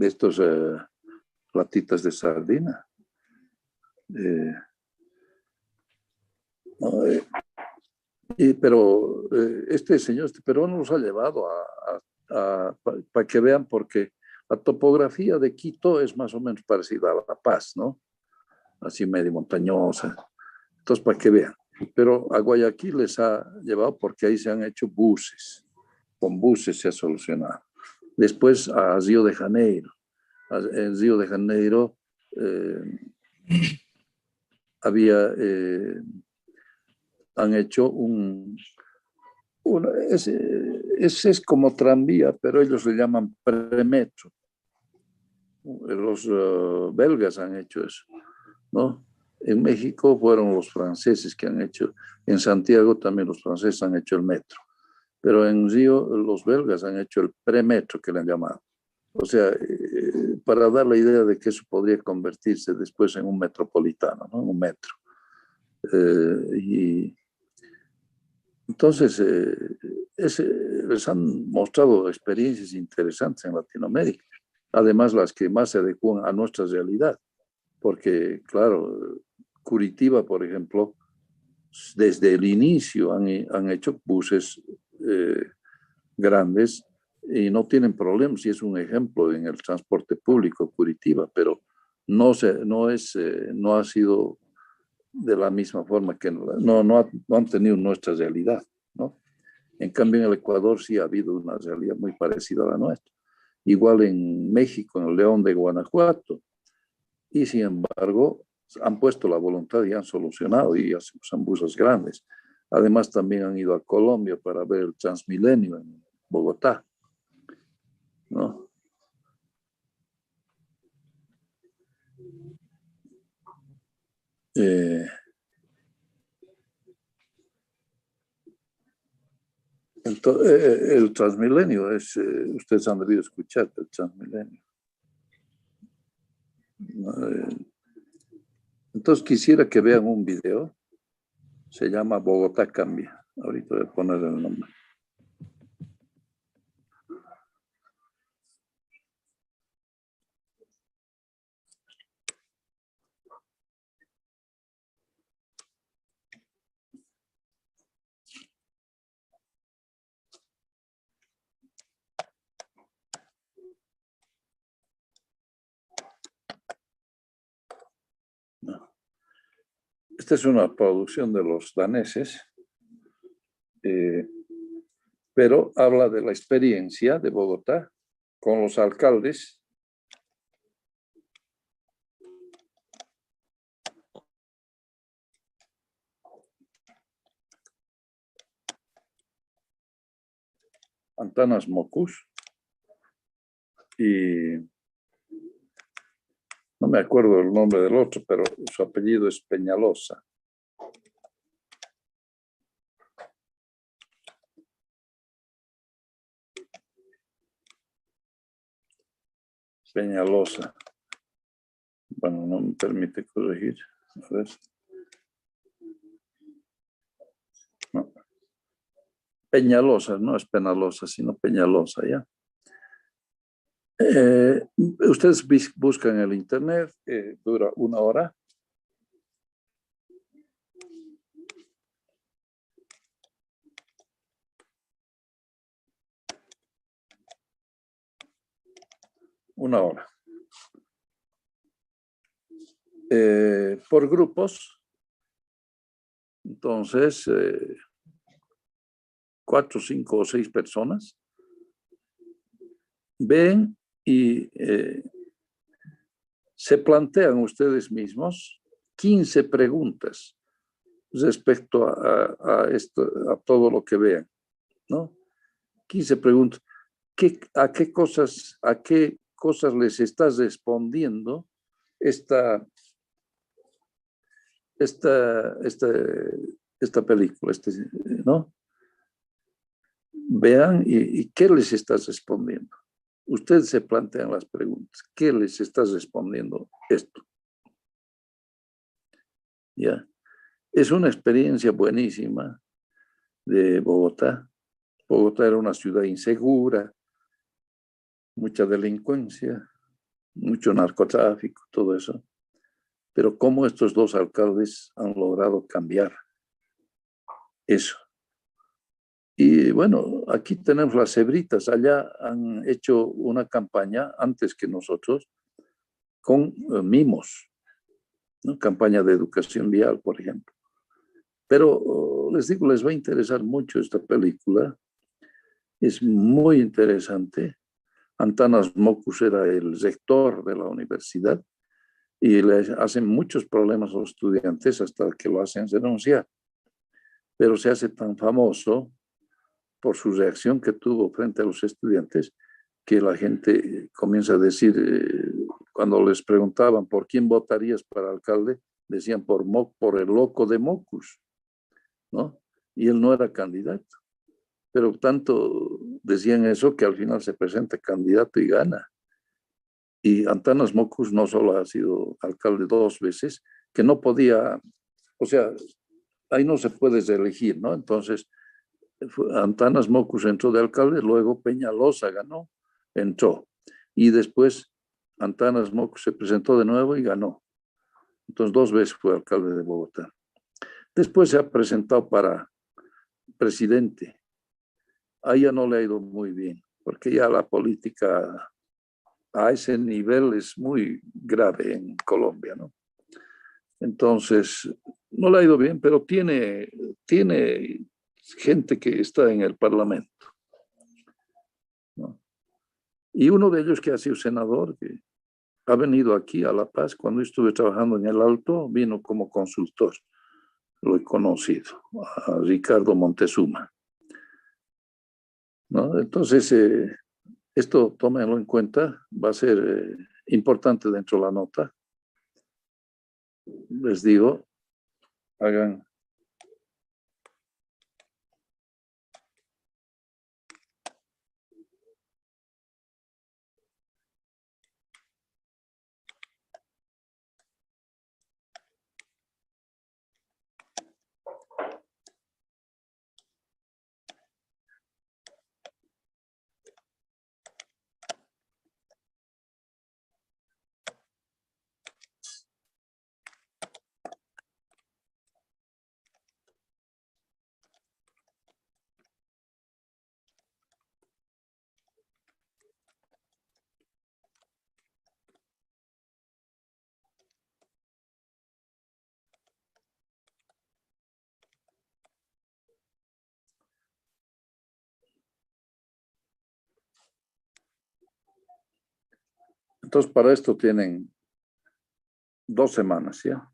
estos latitas de sardina. No, pero este señor, este peruano nos ha llevado para que vean, porque la topografía de Quito es más o menos parecida a La Paz, ¿no? Así medio montañosa. Entonces, para que vean. Pero a Guayaquil les ha llevado porque ahí se han hecho buses. Con buses se ha solucionado. Después a Río de Janeiro. En Río de Janeiro han hecho es como tranvía, pero ellos le llaman premetro. Los belgas han hecho eso, ¿no? En México fueron los franceses que han hecho, en Santiago también los franceses han hecho el metro, pero en Río los belgas han hecho el premetro, que le han llamado. O sea, para dar la idea de que eso podría convertirse después en un metropolitano, ¿no? Un metro. Y entonces les han mostrado experiencias interesantes en Latinoamérica, además las que más se adecuan a nuestra realidad, porque claro, Curitiba, por ejemplo, desde el inicio han hecho buses grandes y no tienen problemas, y es un ejemplo en el transporte público Curitiba, pero no ha sido de la misma forma que no han tenido nuestra realidad, ¿no? En cambio, en el Ecuador sí ha habido una realidad muy parecida a la nuestra. Igual en México, en el León de Guanajuato. Y sin embargo, han puesto la voluntad y han solucionado y usan buses grandes. Además, también han ido a Colombia para ver el Transmilenio en Bogotá, ¿no? Entonces, el Transmilenio ustedes han debido escuchar el Transmilenio. Entonces quisiera que vean un video, se llama Bogotá Cambia. Ahorita voy a poner el nombre. Esta es una producción de los daneses, pero habla de la experiencia de Bogotá con los alcaldes Antanas Mockus y no me acuerdo el nombre del otro, pero su apellido es Peñalosa. Peñalosa. Bueno, no me permite corregir. A ver. No. Peñalosa, no es Penalosa, sino Peñalosa, ¿ya? Ustedes buscan en el internet, dura 1 hora. Una hora. Por grupos. Entonces, 4, 5 o 6 personas ven y se plantean ustedes mismos 15 preguntas respecto a esto, a todo lo que vean, ¿no? 15 preguntas. a qué cosas les estás respondiendo esta película, ¿no? Vean y qué les estás respondiendo. Ustedes se plantean las preguntas. ¿Qué les estás respondiendo esto? ¿Ya? Es una experiencia buenísima de Bogotá. Bogotá era una ciudad insegura, mucha delincuencia, mucho narcotráfico, todo eso. Pero cómo estos dos alcaldes han logrado cambiar eso. Y bueno, aquí tenemos las Cebritas. Allá han hecho una campaña antes que nosotros con mimos, ¿no? Campaña de educación vial, por ejemplo. Pero les digo, les va a interesar mucho esta película. Es muy interesante. Antanas Mockus era el rector de la universidad y les hacen muchos problemas a los estudiantes hasta que lo hacen denunciar. Pero se hace tan famoso por su reacción que tuvo frente a los estudiantes que la gente comienza a decir, cuando les preguntaban por quién votarías para alcalde, decían por el loco de Mockus, ¿no? Y él no era candidato. Pero tanto decían eso que al final se presenta candidato y gana. Y Antanas Mockus no solo ha sido alcalde 2 veces, que no podía, o sea, ahí no se puede reelegir, ¿no? Entonces, Antanas Mockus entró de alcalde, luego Peñalosa ganó, entró. Y después Antanas Mockus se presentó de nuevo y ganó. Entonces 2 veces fue alcalde de Bogotá. Después se ha presentado para presidente. A ella no le ha ido muy bien, porque ya la política a ese nivel es muy grave en Colombia, ¿no? Entonces, no le ha ido bien, pero tiene gente que está en el Parlamento, ¿no? Y uno de ellos que ha sido senador, que ha venido aquí a La Paz, cuando estuve trabajando en el Alto, vino como consultor, lo he conocido, a Ricardo Montezuma, ¿no? Entonces, esto tómenlo en cuenta, va a ser importante dentro de la nota. Les digo, hagan. Entonces, para esto tienen 2 semanas, ¿ya?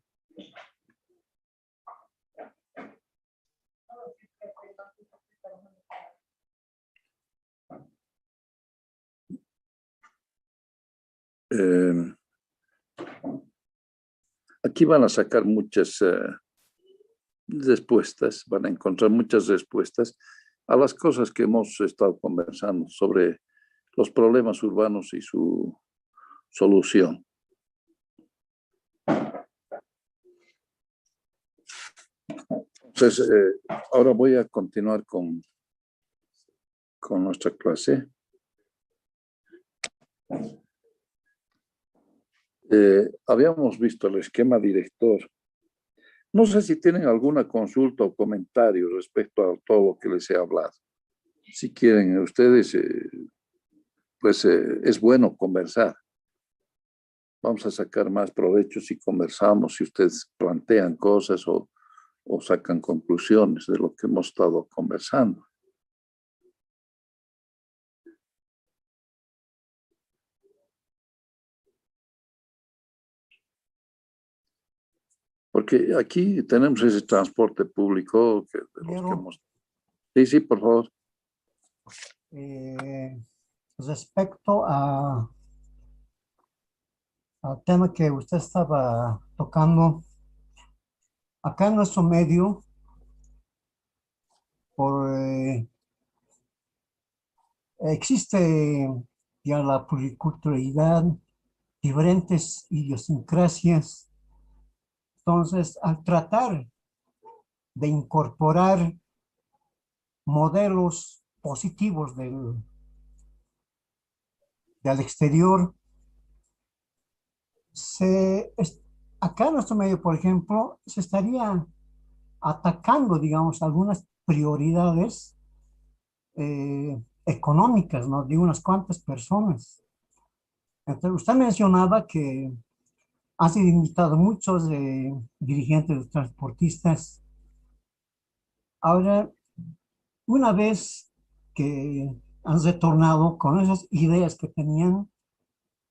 Aquí van a sacar muchas respuestas, van a encontrar muchas respuestas a las cosas que hemos estado conversando sobre los problemas urbanos y su solución. Entonces, ahora voy a continuar con nuestra clase. Habíamos visto el esquema director. No sé si tienen alguna consulta o comentario respecto a todo lo que les he hablado. Si quieren ustedes, pues es bueno conversar. Vamos a sacar más provecho si conversamos, si ustedes plantean cosas o sacan conclusiones de lo que hemos estado conversando. Porque aquí tenemos ese transporte público de los que hemos... Sí, por favor. respecto al tema que usted estaba tocando, acá en nuestro medio, por, existe ya la pluriculturalidad, diferentes idiosincrasias. Entonces, al tratar de incorporar modelos positivos del exterior, acá en nuestro medio, por ejemplo, se estaría atacando, digamos, algunas prioridades económicas, ¿no? De unas cuantas personas. Entonces, usted mencionaba que ha sido invitado muchos dirigentes transportistas. Ahora, una vez que han retornado con esas ideas que tenían,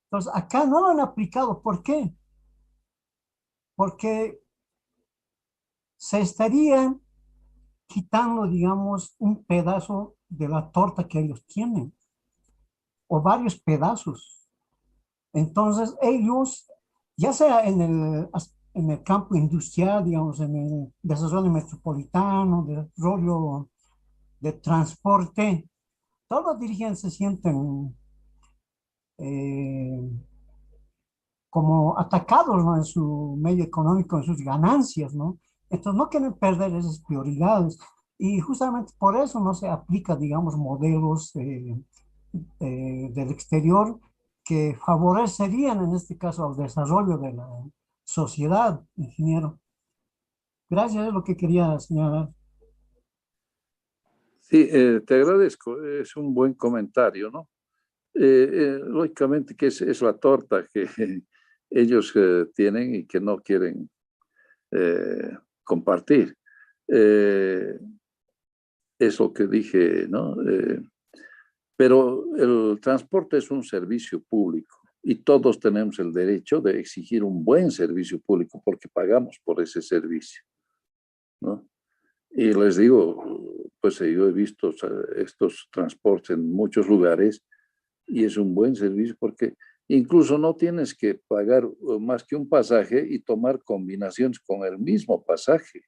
entonces acá no lo han aplicado. ¿Por qué? Porque se estaría quitando, digamos, un pedazo de la torta que ellos tienen, o varios pedazos. Entonces ellos, ya sea en el campo industrial, digamos, en el desarrollo metropolitano, desarrollo de transporte, todos los dirigentes se sienten eh, como atacados, ¿no? En su medio económico, en sus ganancias, ¿no? Entonces no quieren perder esas prioridades. Y justamente por eso no se aplica, digamos, modelos del exterior que favorecerían en este caso al desarrollo de la sociedad, ingeniero. Gracias, es lo que quería señalar. Sí, te agradezco. Es un buen comentario, ¿no? Lógicamente que es la torta que ellos tienen y que no quieren compartir. Eh, es lo que dije, ¿no? Pero el transporte es un servicio público y todos tenemos el derecho de exigir un buen servicio público porque pagamos por ese servicio, ¿no? Y les digo, pues yo he visto estos transportes en muchos lugares y es un buen servicio porque incluso no tienes que pagar más que un pasaje y tomar combinaciones con el mismo pasaje.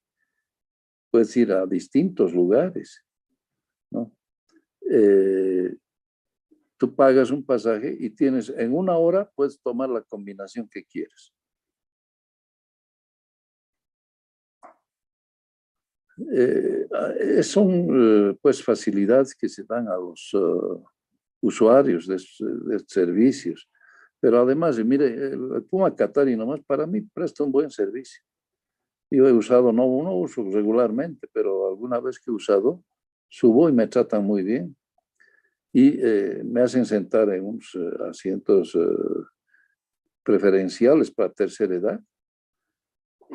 Puedes ir a distintos lugares, ¿no? Eh, Tú pagas un pasaje y tienes en una hora, puedes tomar la combinación que quieres. Son pues facilidades que se dan a los usuarios de servicios. Pero además, mire, el Puma Qatari nomás para mí presta un buen servicio. Yo he usado, no uso regularmente, pero alguna vez que he usado, subo y me tratan muy bien. Y me hacen sentar en unos asientos preferenciales para tercera edad.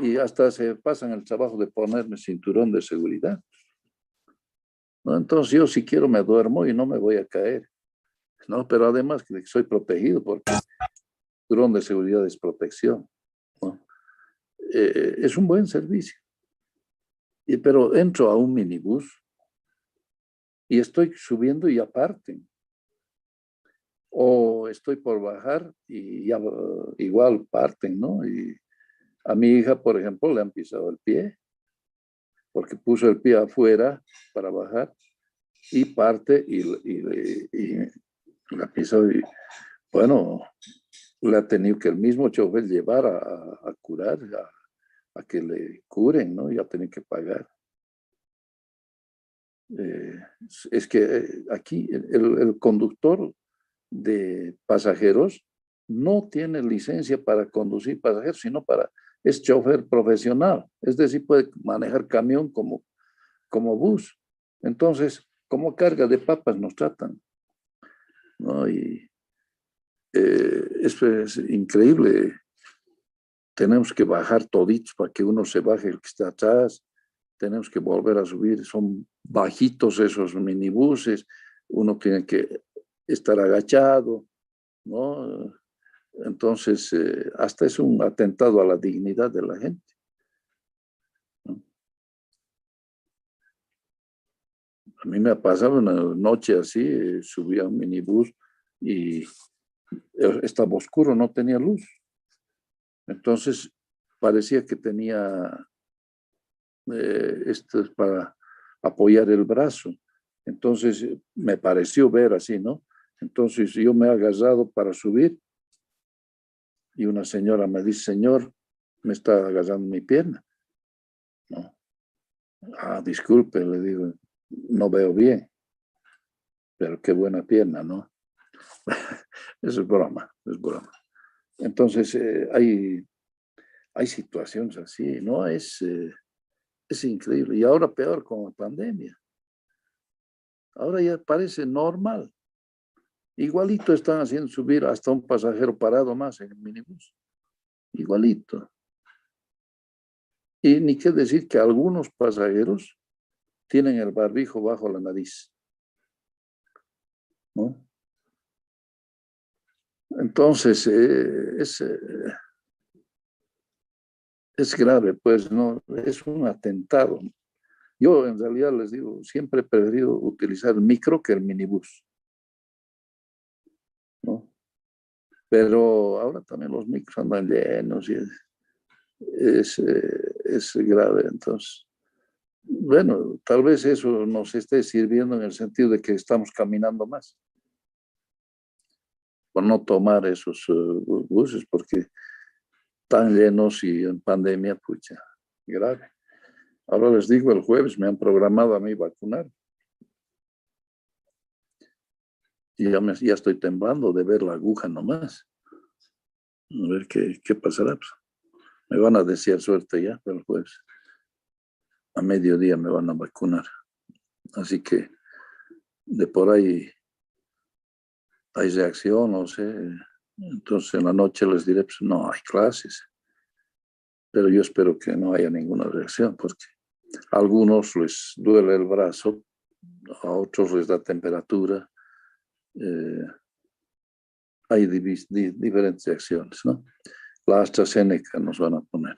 Y hasta se pasan el trabajo de ponerme cinturón de seguridad, ¿no? Entonces yo si quiero me duermo y no me voy a caer, ¿no? Pero además que soy protegido porque el cinturón de seguridad es protección, ¿no? Es un buen servicio. Pero entro a un minibús y estoy subiendo y aparten. O estoy por bajar y ya, igual parten, ¿no? Y a mi hija, por ejemplo, le han pisado el pie porque puso el pie afuera para bajar y parte y la pisó. Y, bueno, le ha tenido que el mismo chofer llevar a curar, a que le curen, ¿no? Y ha tenido que pagar. Es que aquí el conductor de pasajeros no tiene licencia para conducir pasajeros, sino es chofer profesional, es decir, puede manejar camión como bus. Entonces, como carga de papas nos tratan, ¿no? Y eso es increíble. Tenemos que bajar toditos para que uno se baje el que está atrás, tenemos que volver a subir, son bajitos esos minibuses, uno tiene que estar agachado, ¿no? Entonces, hasta es un atentado a la dignidad de la gente, ¿no? A mí me ha pasado una noche así, subí a un minibús y estaba oscuro, no tenía luz. Entonces parecía que tenía esto es para apoyar el brazo. Entonces me pareció ver así, ¿no? Entonces yo me he agarrado para subir y una señora me dice, señor, me está agarrando mi pierna. ¿No? Ah, disculpe, le digo, no veo bien, pero qué buena pierna, ¿no? Eso es broma, es broma. Entonces hay situaciones así, ¿no? Es increíble. Y ahora peor con la pandemia. Ahora ya parece normal. Igualito están haciendo subir hasta un pasajero parado más en el minibús. Igualito. Y ni qué decir que algunos pasajeros tienen el barbijo bajo la nariz, ¿no? Entonces, es grave, pues, ¿no? Es un atentado. Yo, en realidad, les digo, siempre he preferido utilizar el micro que el minibús, ¿no? Pero ahora también los micros andan llenos y es grave. Entonces, bueno, tal vez eso nos esté sirviendo en el sentido de que estamos caminando más, por no tomar esos buses, porque tan llenos y en pandemia, pucha, grave. Ahora les digo, el jueves me han programado a mí vacunar. Y ya estoy temblando de ver la aguja nomás. A ver qué pasará. Pues, me van a desear suerte ya, pero el jueves a mediodía me van a vacunar. Así que de por ahí hay reacción, no sé. Entonces en la noche les diré, pues no hay clases. Pero yo espero que no haya ninguna reacción, porque a algunos les duele el brazo, a otros les da temperatura. Hay diferentes reacciones, ¿no? La AstraZeneca nos van a poner.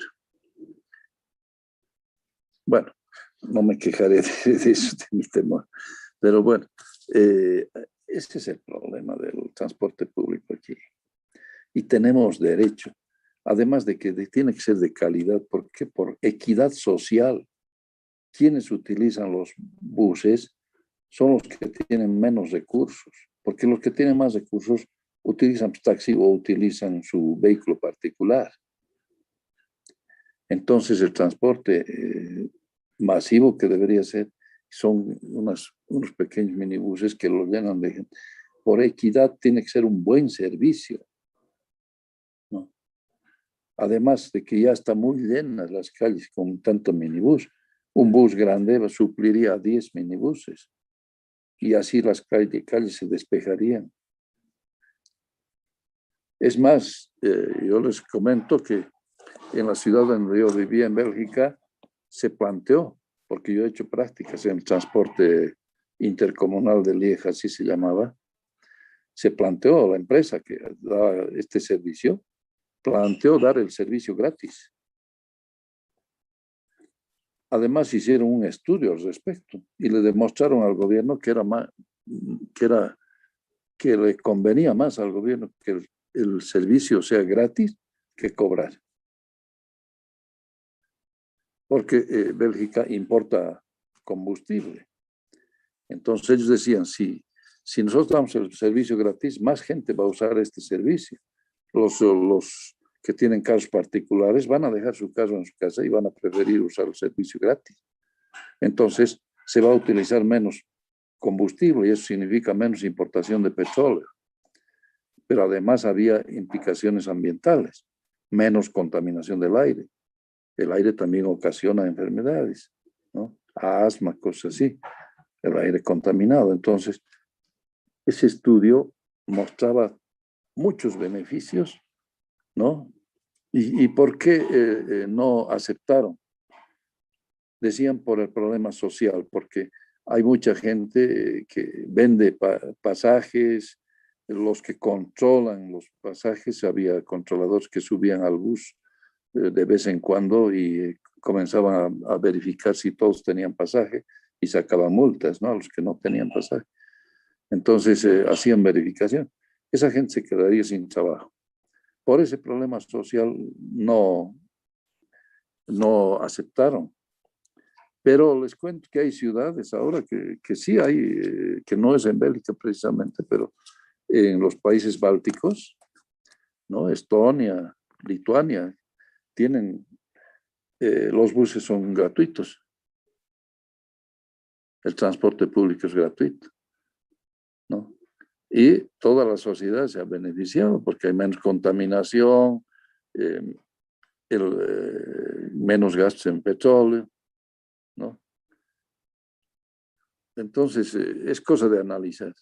Bueno, no me quejaré de eso, de mi temor. Pero bueno, ese es el problema del transporte público aquí. Y tenemos derecho, además de que tiene que ser de calidad, porque por equidad social, quienes utilizan los buses son los que tienen menos recursos, porque los que tienen más recursos utilizan taxi o utilizan su vehículo particular. Entonces el transporte masivo que debería ser son unos pequeños minibuses que lo llenan de gente. Por equidad tiene que ser un buen servicio, ¿no? Además de que ya están muy llenas las calles con tanto minibús. Un bus grande supliría a 10 minibuses y así las calles se despejarían. Es más, yo les comento que en la ciudad donde yo vivía en Bélgica se planteó, porque yo he hecho prácticas en el transporte intercomunal de Lieja, así se llamaba, se planteó la empresa que da este servicio, planteó dar el servicio gratis. Además hicieron un estudio al respecto y le demostraron al gobierno que le convenía más al gobierno que el servicio sea gratis que cobrar. Porque Bélgica importa combustible. Entonces ellos decían, si nosotros damos el servicio gratis, más gente va a usar este servicio. Los que tienen carros particulares van a dejar su carro en su casa y van a preferir usar el servicio gratis. Entonces se va a utilizar menos combustible y eso significa menos importación de petróleo. Pero además había implicaciones ambientales, menos contaminación del aire. El aire también ocasiona enfermedades, ¿no? Asma, cosas así, el aire contaminado. Entonces, ese estudio mostraba muchos beneficios, ¿no? ¿Y por qué no aceptaron? Decían por el problema social, porque hay mucha gente que vende pasajes, los que controlan los pasajes, había controladores que subían al bus de vez en cuando y comenzaban a verificar si todos tenían pasaje y sacaban multas, ¿no? A los que no tenían pasaje. Entonces hacían verificación. esa gente se quedaría sin trabajo. Por ese problema social no aceptaron. Pero les cuento que hay ciudades ahora que sí hay, que no es en Bélgica precisamente, pero en los países bálticos, ¿no? Estonia, Lituania, tienen, los buses son gratuitos. El transporte público es gratuito, ¿no? Y toda la sociedad se ha beneficiado porque hay menos contaminación, menos gastos en petróleo, ¿no? Entonces, es cosa de analizar.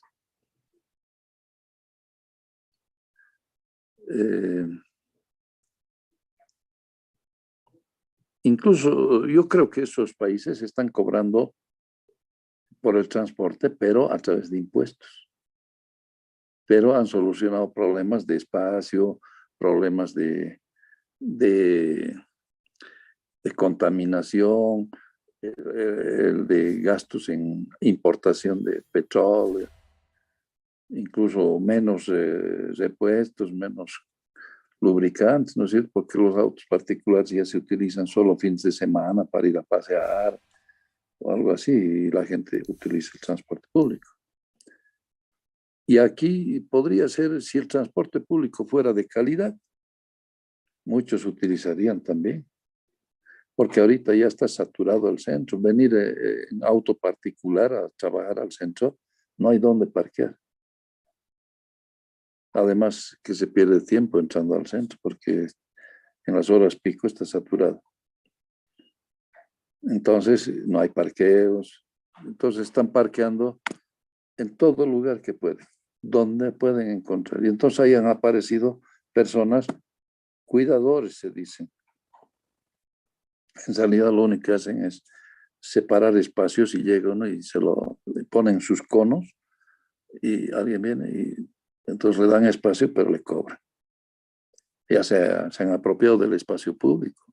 Incluso yo creo que esos países están cobrando por el transporte, pero a través de impuestos. Pero han solucionado problemas de espacio, problemas de contaminación, de gastos en importación de petróleo, incluso menos repuestos, menos lubricantes, ¿no es cierto? Porque los autos particulares ya se utilizan solo fines de semana para ir a pasear o algo así, y la gente utiliza el transporte público. Y aquí podría ser, si el transporte público fuera de calidad, muchos utilizarían también, porque ahorita ya está saturado el centro. Venir en auto particular a trabajar al centro, no hay dónde parquear. Además que se pierde tiempo entrando al centro, porque en las horas pico está saturado. Entonces no hay parqueos. Entonces están parqueando en todo lugar que pueden, donde pueden encontrar. Y entonces ahí han aparecido personas, cuidadores se dicen. En realidad lo único que hacen es separar espacios y llegan, ¿no? Y le ponen sus conos y alguien viene y entonces le dan espacio pero le cobran. Ya se han apropiado del espacio público,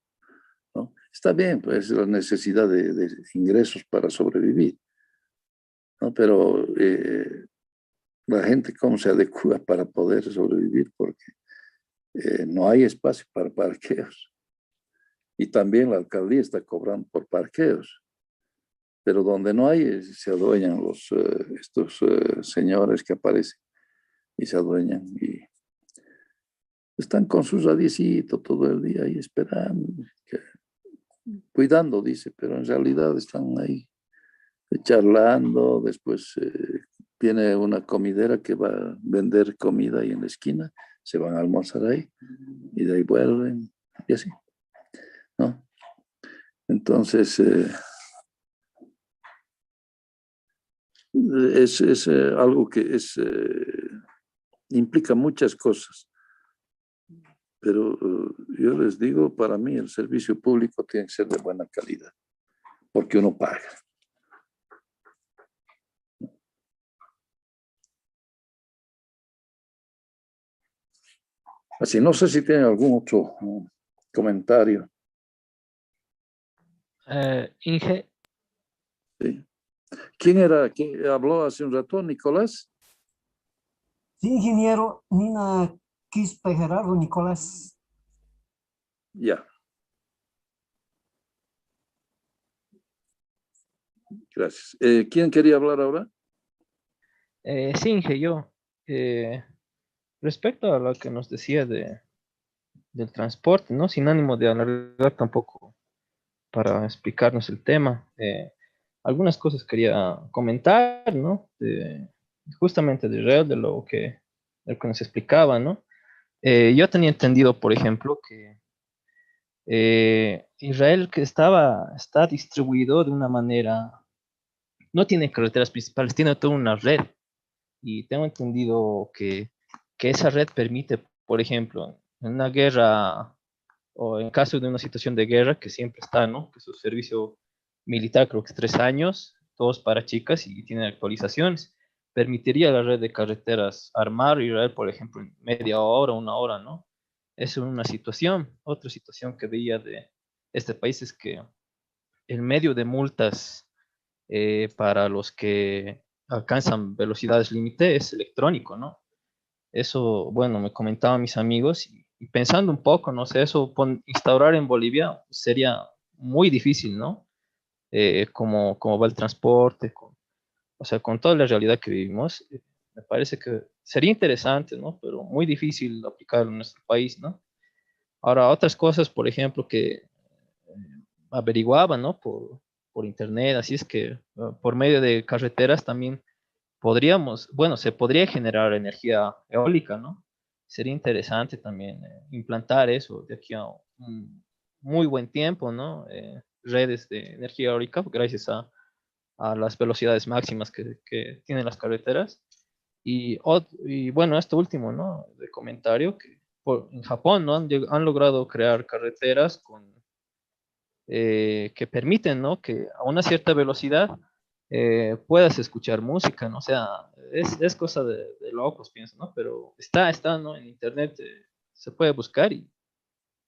¿no? Está bien, pues la necesidad de ingresos para sobrevivir, ¿no? Pero la gente cómo se adecua para poder sobrevivir, porque no hay espacio para parqueos. Y también la alcaldía está cobrando por parqueos. Pero donde no hay, se adueñan estos señores que aparecen y se adueñan y están con sus radiecitos todo el día ahí esperando, cuidando, dice, pero en realidad están ahí charlando. Después viene una comidera que va a vender comida ahí en la esquina, se van a almorzar ahí y de ahí vuelven y así, ¿no? Entonces, es algo que implica muchas cosas. Pero yo les digo, para mí el servicio público tiene que ser de buena calidad, porque uno paga. Así, no sé si tienen algún otro comentario. Inge, ¿Sí? ¿Quién era? ¿Quién habló hace un rato? ¿Nicolás? Sí, ingeniero Nina Quispe Gerardo Nicolás. Ya. Gracias. ¿Quién quería hablar ahora? sí, Inge, yo. Respecto a lo que nos decía del transporte, ¿no? Sin ánimo de alargar tampoco para explicarnos el tema. Algunas cosas quería comentar, ¿no? Justamente de Israel, de lo que nos explicaba, ¿no? Yo tenía entendido, por ejemplo, que Israel está distribuido de una manera, no tiene carreteras principales, tiene toda una red. Y tengo entendido que esa red permite, por ejemplo, en una guerra o en caso de una situación de guerra, que siempre está, ¿no? Que su servicio militar creo que es 3 años, todos para chicas y tienen actualizaciones. Permitiría a la red de carreteras armar Israel, por ejemplo, en media hora, 1 hora, ¿no? Es una situación. Otra situación que veía de este país es que el medio de multas para los que alcanzan velocidades límite es electrónico, ¿no? Eso, bueno, me comentaban mis amigos y pensando un poco, no sé, eso instaurar en Bolivia sería muy difícil, ¿no? Como va el transporte, o sea, con toda la realidad que vivimos, me parece que sería interesante, ¿no? Pero muy difícil aplicarlo en nuestro país, ¿no? Ahora, otras cosas, por ejemplo, que averiguaba, ¿no? Por internet, así es que por medio de carreteras también podríamos, bueno, se podría generar energía eólica, ¿no? Sería interesante también implantar eso de aquí a un muy buen tiempo, ¿no? Redes de energía eólica gracias a las velocidades máximas que tienen las carreteras. Y bueno, esto último, ¿no? De comentario, que en Japón, ¿no? Han logrado crear carreteras que permiten, ¿no? Que a una cierta velocidad puedas escuchar música, ¿no? O sea, es cosa de locos, pienso, ¿no? Pero está, ¿no? En internet se puede buscar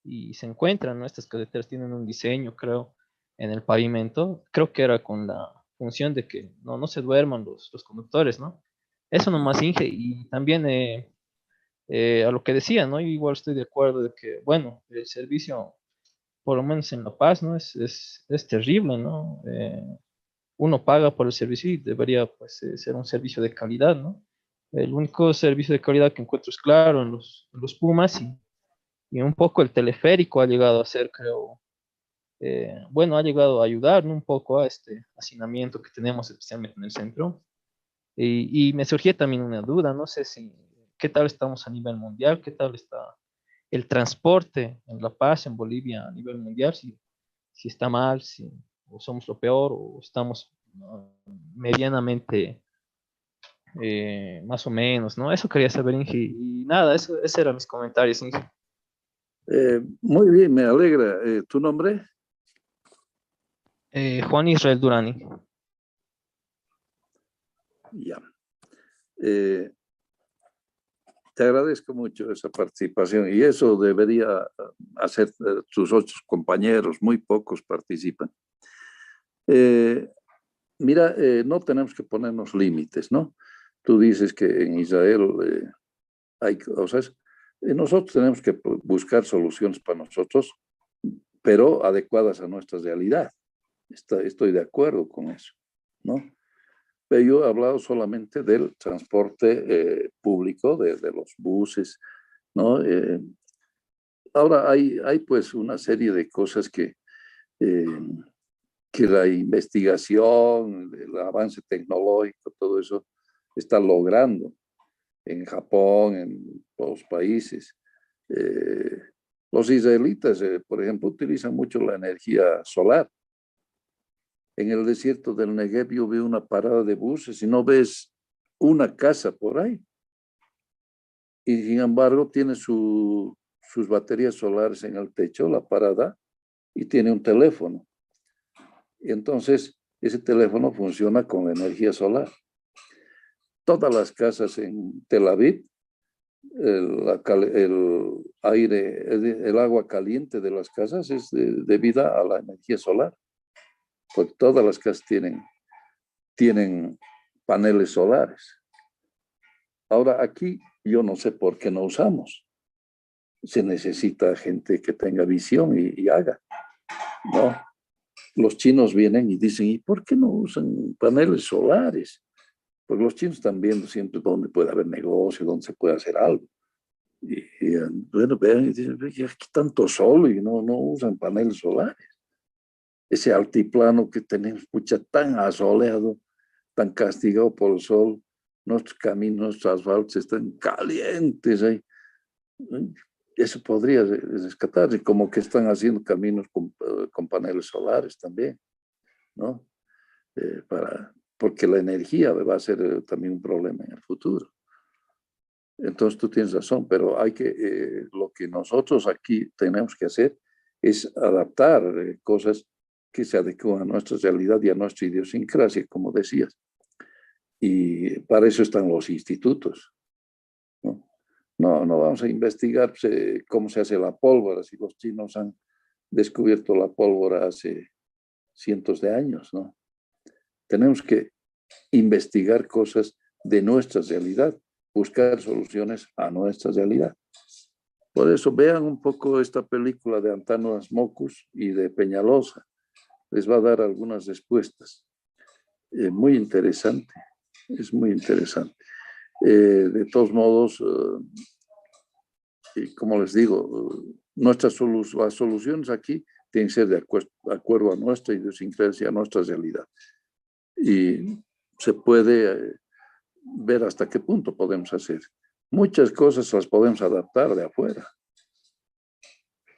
y se encuentran, ¿no? Estas carreteras tienen un diseño, creo, en el pavimento. Creo que era con la función de que no se duerman los conductores, ¿no? Eso nomás, Inge. Y también a lo que decía, ¿no? Yo igual estoy de acuerdo de que, bueno, el servicio, por lo menos en La Paz, ¿no? Es terrible, ¿no? Uno paga por el servicio y debería, pues, ser un servicio de calidad, ¿no? El único servicio de calidad que encuentro es claro en los Pumas y un poco el teleférico ha llegado a ser, creo, bueno, ha llegado a ayudar, ¿no? Un poco a este hacinamiento que tenemos, especialmente en el centro. Y me surgía también una duda, no sé si, ¿qué tal estamos a nivel mundial? ¿Qué tal está el transporte en La Paz, en Bolivia, a nivel mundial? Si está mal, si o somos lo peor, o estamos medianamente más o menos, ¿no? Eso quería saber, Inge. Y nada, esos eran mis comentarios, Inge. Muy bien, me alegra. ¿Tu nombre? Juan Israel Durani. Ya. Eh, Te agradezco mucho esa participación y eso debería hacer tus otros compañeros, muy pocos participan. Mira, no tenemos que ponernos límites, ¿no? Tú dices que en Israel hay cosas, nosotros tenemos que buscar soluciones para nosotros, pero adecuadas a nuestra realidad. Estoy de acuerdo con eso, ¿no? Pero yo he hablado solamente del transporte público, de los buses, ¿no? Ahora hay pues una serie de cosas eh, que la investigación, el avance tecnológico, todo eso está logrando en Japón, en todos los países. Eh, los israelitas, por ejemplo, utilizan mucho la energía solar. En el desierto del Negev yo veo una parada de buses y no ves una casa por ahí. Y sin embargo tiene sus baterías solares en el techo, la parada, y tiene un teléfono. Y entonces ese teléfono funciona con la energía solar. Todas las casas en Tel Aviv, el aire, el agua caliente de las casas es debida a la energía solar. Porque todas las casas tienen paneles solares. Ahora aquí yo no sé por qué no usamos. Se necesita gente que tenga visión y haga, ¿no? Los chinos vienen y dicen, ¿y por qué no usan paneles solares? Porque los chinos están viendo siempre dónde puede haber negocio, dónde se puede hacer algo. Bueno, vean, y dicen, aquí tanto sol y no usan paneles solares. Ese altiplano que tenemos, pucha, tan asoleado, tan castigado por el sol, nuestros caminos, nuestros asfaltos están calientes ahí. Eso podría rescatarse, como que están haciendo caminos con paneles solares también, ¿no? Porque la energía va a ser también un problema en el futuro. Entonces tú tienes razón, pero lo que nosotros aquí tenemos que hacer es adaptar cosas que se adecuan a nuestra realidad y a nuestra idiosincrasia, como decías. Y para eso están los institutos, ¿no? No vamos a investigar cómo se hace la pólvora, si los chinos han descubierto la pólvora hace cientos de años, ¿no? Tenemos que investigar cosas de nuestra realidad buscar soluciones a nuestra realidad. Por eso vean un poco esta película de Antanas Mockus y de Peñalosa. Les va a dar algunas respuestas. Muy interesante, es muy interesante. De todos modos, y como les digo, las soluciones aquí tienen que ser de acuerdo a nuestra idiosincrasia, a nuestra realidad. Y se puede ver hasta qué punto podemos hacer. Muchas cosas las podemos adaptar de afuera.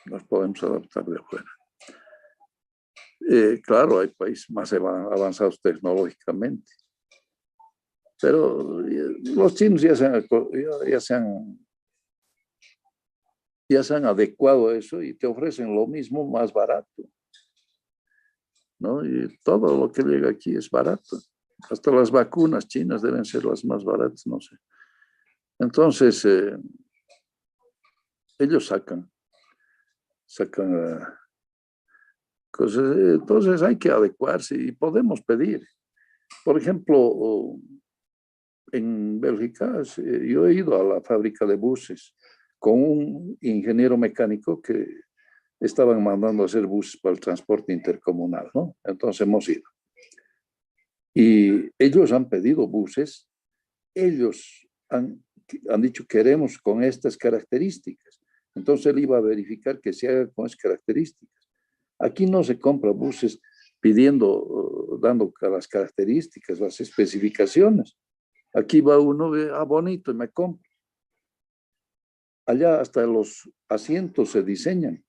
Las podemos adaptar de afuera. Claro, hay países más avanzados tecnológicamente. Pero los chinos ya se han adecuado a eso y te ofrecen lo mismo más barato, ¿no? Y todo lo que llega aquí es barato. Hasta las vacunas chinas deben ser las más baratas, no sé. Entonces, ellos sacan cosas. Entonces hay que adecuarse y podemos pedir. Por ejemplo, en Bélgica, yo he ido a la fábrica de buses con un ingeniero mecánico que estaban mandando a hacer buses para el transporte intercomunal, ¿no? Entonces hemos ido. Y ellos han pedido buses, ellos han dicho queremos con estas características. Entonces él iba a verificar que se haga con esas características. Aquí no se compra buses pidiendo, dando las características, las especificaciones. Aquí va uno, ve, bonito, y me compro. Allá hasta los asientos se diseñan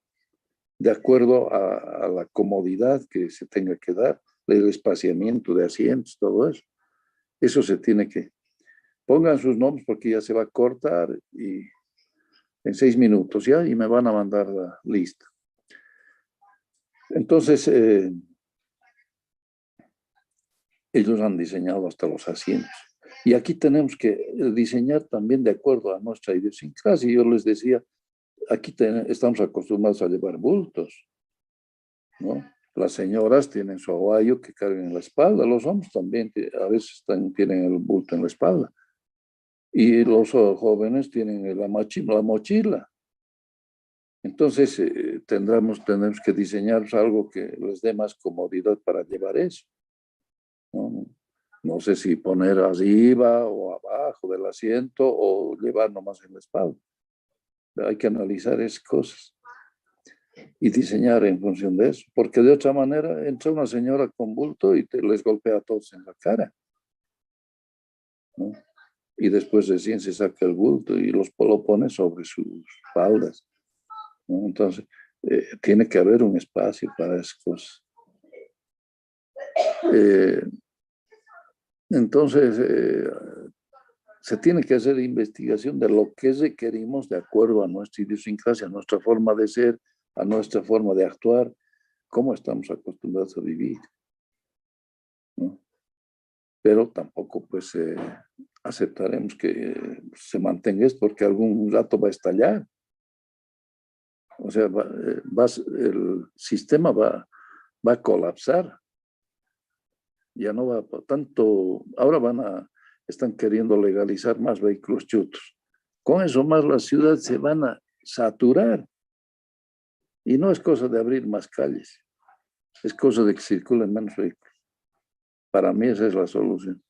de acuerdo a la comodidad que se tenga que dar, el espaciamiento de asientos, todo eso. Eso se tiene que... Pongan sus nombres porque ya se va a cortar y en 6 minutos ya y me van a mandar la lista. Entonces, ellos han diseñado hasta los asientos. Y aquí tenemos que diseñar también de acuerdo a nuestra idiosincrasia. Yo les decía, aquí estamos acostumbrados a llevar bultos, ¿no? Las señoras tienen su aguayo que cargan en la espalda, los hombres también a veces tienen el bulto en la espalda. Y los jóvenes tienen la mochila. Entonces tendremos que diseñar algo que les dé más comodidad para llevar eso, ¿no? No sé si poner arriba o abajo del asiento o llevar nomás en la espalda. Hay que analizar esas cosas y diseñar en función de eso, porque de otra manera entra una señora con bulto y les golpea a todos en la cara, ¿no? Y después recién se saca el bulto y lo pone sobre sus espaldas, ¿no? Entonces, tiene que haber un espacio para esas cosas. Entonces, se tiene que hacer investigación de lo que requerimos de acuerdo a nuestra idiosincrasia, a nuestra forma de ser, a nuestra forma de actuar, cómo estamos acostumbrados a vivir, ¿no? Pero tampoco pues aceptaremos que se mantenga esto porque algún rato va a estallar. O sea, el sistema va a colapsar. Ya no va tanto, ahora están queriendo legalizar más vehículos chutos. Con eso más las ciudades se van a saturar. Y no es cosa de abrir más calles, es cosa de que circulen menos vehículos. Para mí esa es la solución.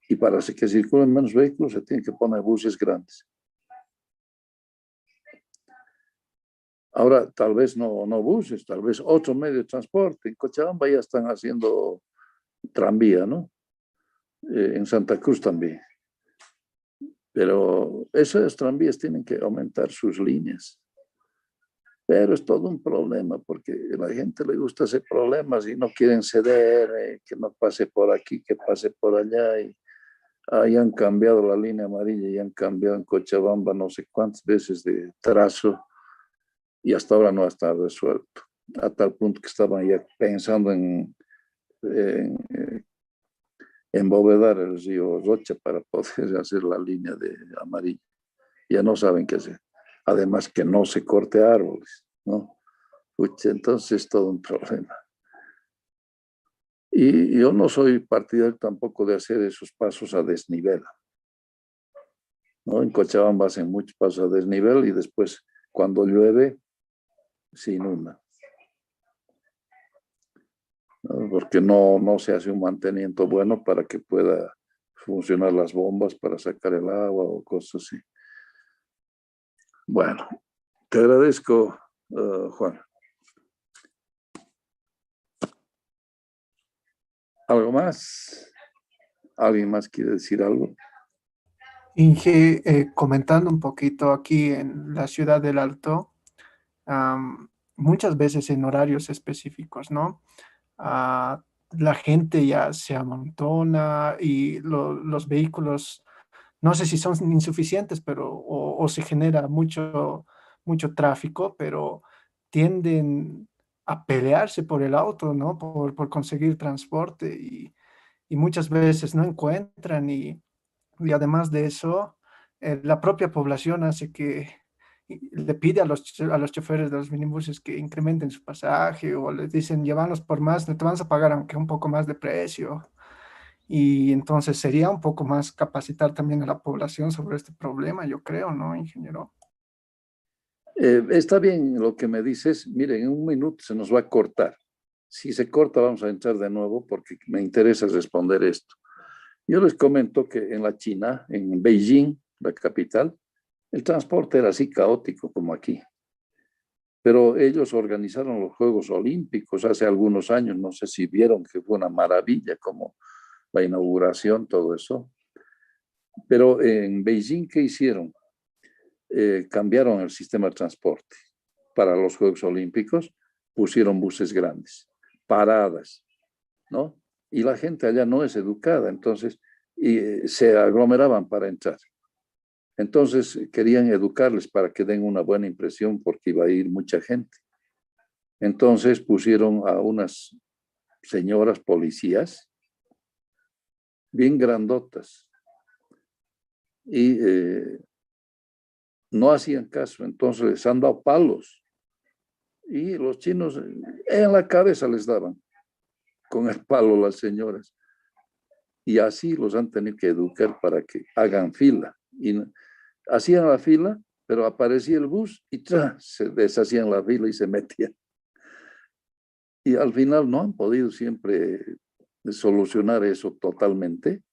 Y para que circulen menos vehículos se tienen que poner buses grandes. Ahora tal vez no buses, tal vez otro medio de transporte. En Cochabamba ya están haciendo tranvía, ¿no? En Santa Cruz también. Pero esos tranvías tienen que aumentar sus líneas. Pero es todo un problema porque a la gente le gusta hacer problemas y no quieren ceder, que no pase por aquí, que pase por allá. Y ahí han cambiado la línea amarilla y han cambiado en Cochabamba no sé cuántas veces de trazo y hasta ahora no está resuelto. A tal punto que estaban ya pensando en embovedar el río Rocha para poder hacer la línea de amarilla. Ya no saben qué hacer. Además que no se corte árboles, ¿no? Entonces es todo un problema. Y yo no soy partidario tampoco de hacer esos pasos a desnivel. ¿no? En Cochabamba hacen muchos pasos a desnivel y después cuando llueve se inunda, ¿no? Porque no se hace un mantenimiento bueno para que pueda funcionar las bombas para sacar el agua o cosas así. Bueno, te agradezco, Juan. ¿Algo más? ¿Alguien más quiere decir algo? Inge, comentando un poquito aquí en la ciudad del Alto, muchas veces en horarios específicos, ¿no? Ah, la gente ya se amontona y los vehículos, no sé si son insuficientes, pero o se genera mucho tráfico, pero tienden a pelearse por el auto, ¿no? Por conseguir transporte y muchas veces no encuentran y además de eso, la propia población hace que le pide a los choferes de los minibuses que incrementen su pasaje o les dicen, llévanos por más, no te vamos a pagar aunque un poco más de precio. Y entonces sería un poco más capacitar también a la población sobre este problema, yo creo, ¿no, ingeniero? Está bien lo que me dices. Miren, en un minuto se nos va a cortar. Si se corta, vamos a entrar de nuevo porque me interesa responder esto. Yo les comento que en la China, en Beijing, la capital, el transporte era así caótico como aquí. Pero ellos organizaron los Juegos Olímpicos hace algunos años. No sé si vieron que fue una maravilla como la inauguración, todo eso. Pero en Beijing, ¿qué hicieron? Cambiaron el sistema de transporte. Para los Juegos Olímpicos pusieron buses grandes, paradas, ¿no? Y la gente allá no es educada, entonces se aglomeraban para entrar. Entonces querían educarles para que den una buena impresión porque iba a ir mucha gente. Entonces pusieron a unas señoras policías bien grandotas y no hacían caso, entonces les han dado palos y los chinos en la cabeza les daban con el palo las señoras y así los han tenido que educar para que hagan fila y hacían la fila, pero aparecía el bus y se deshacían la fila y se metían y al final no han podido siempre solucionar eso totalmente,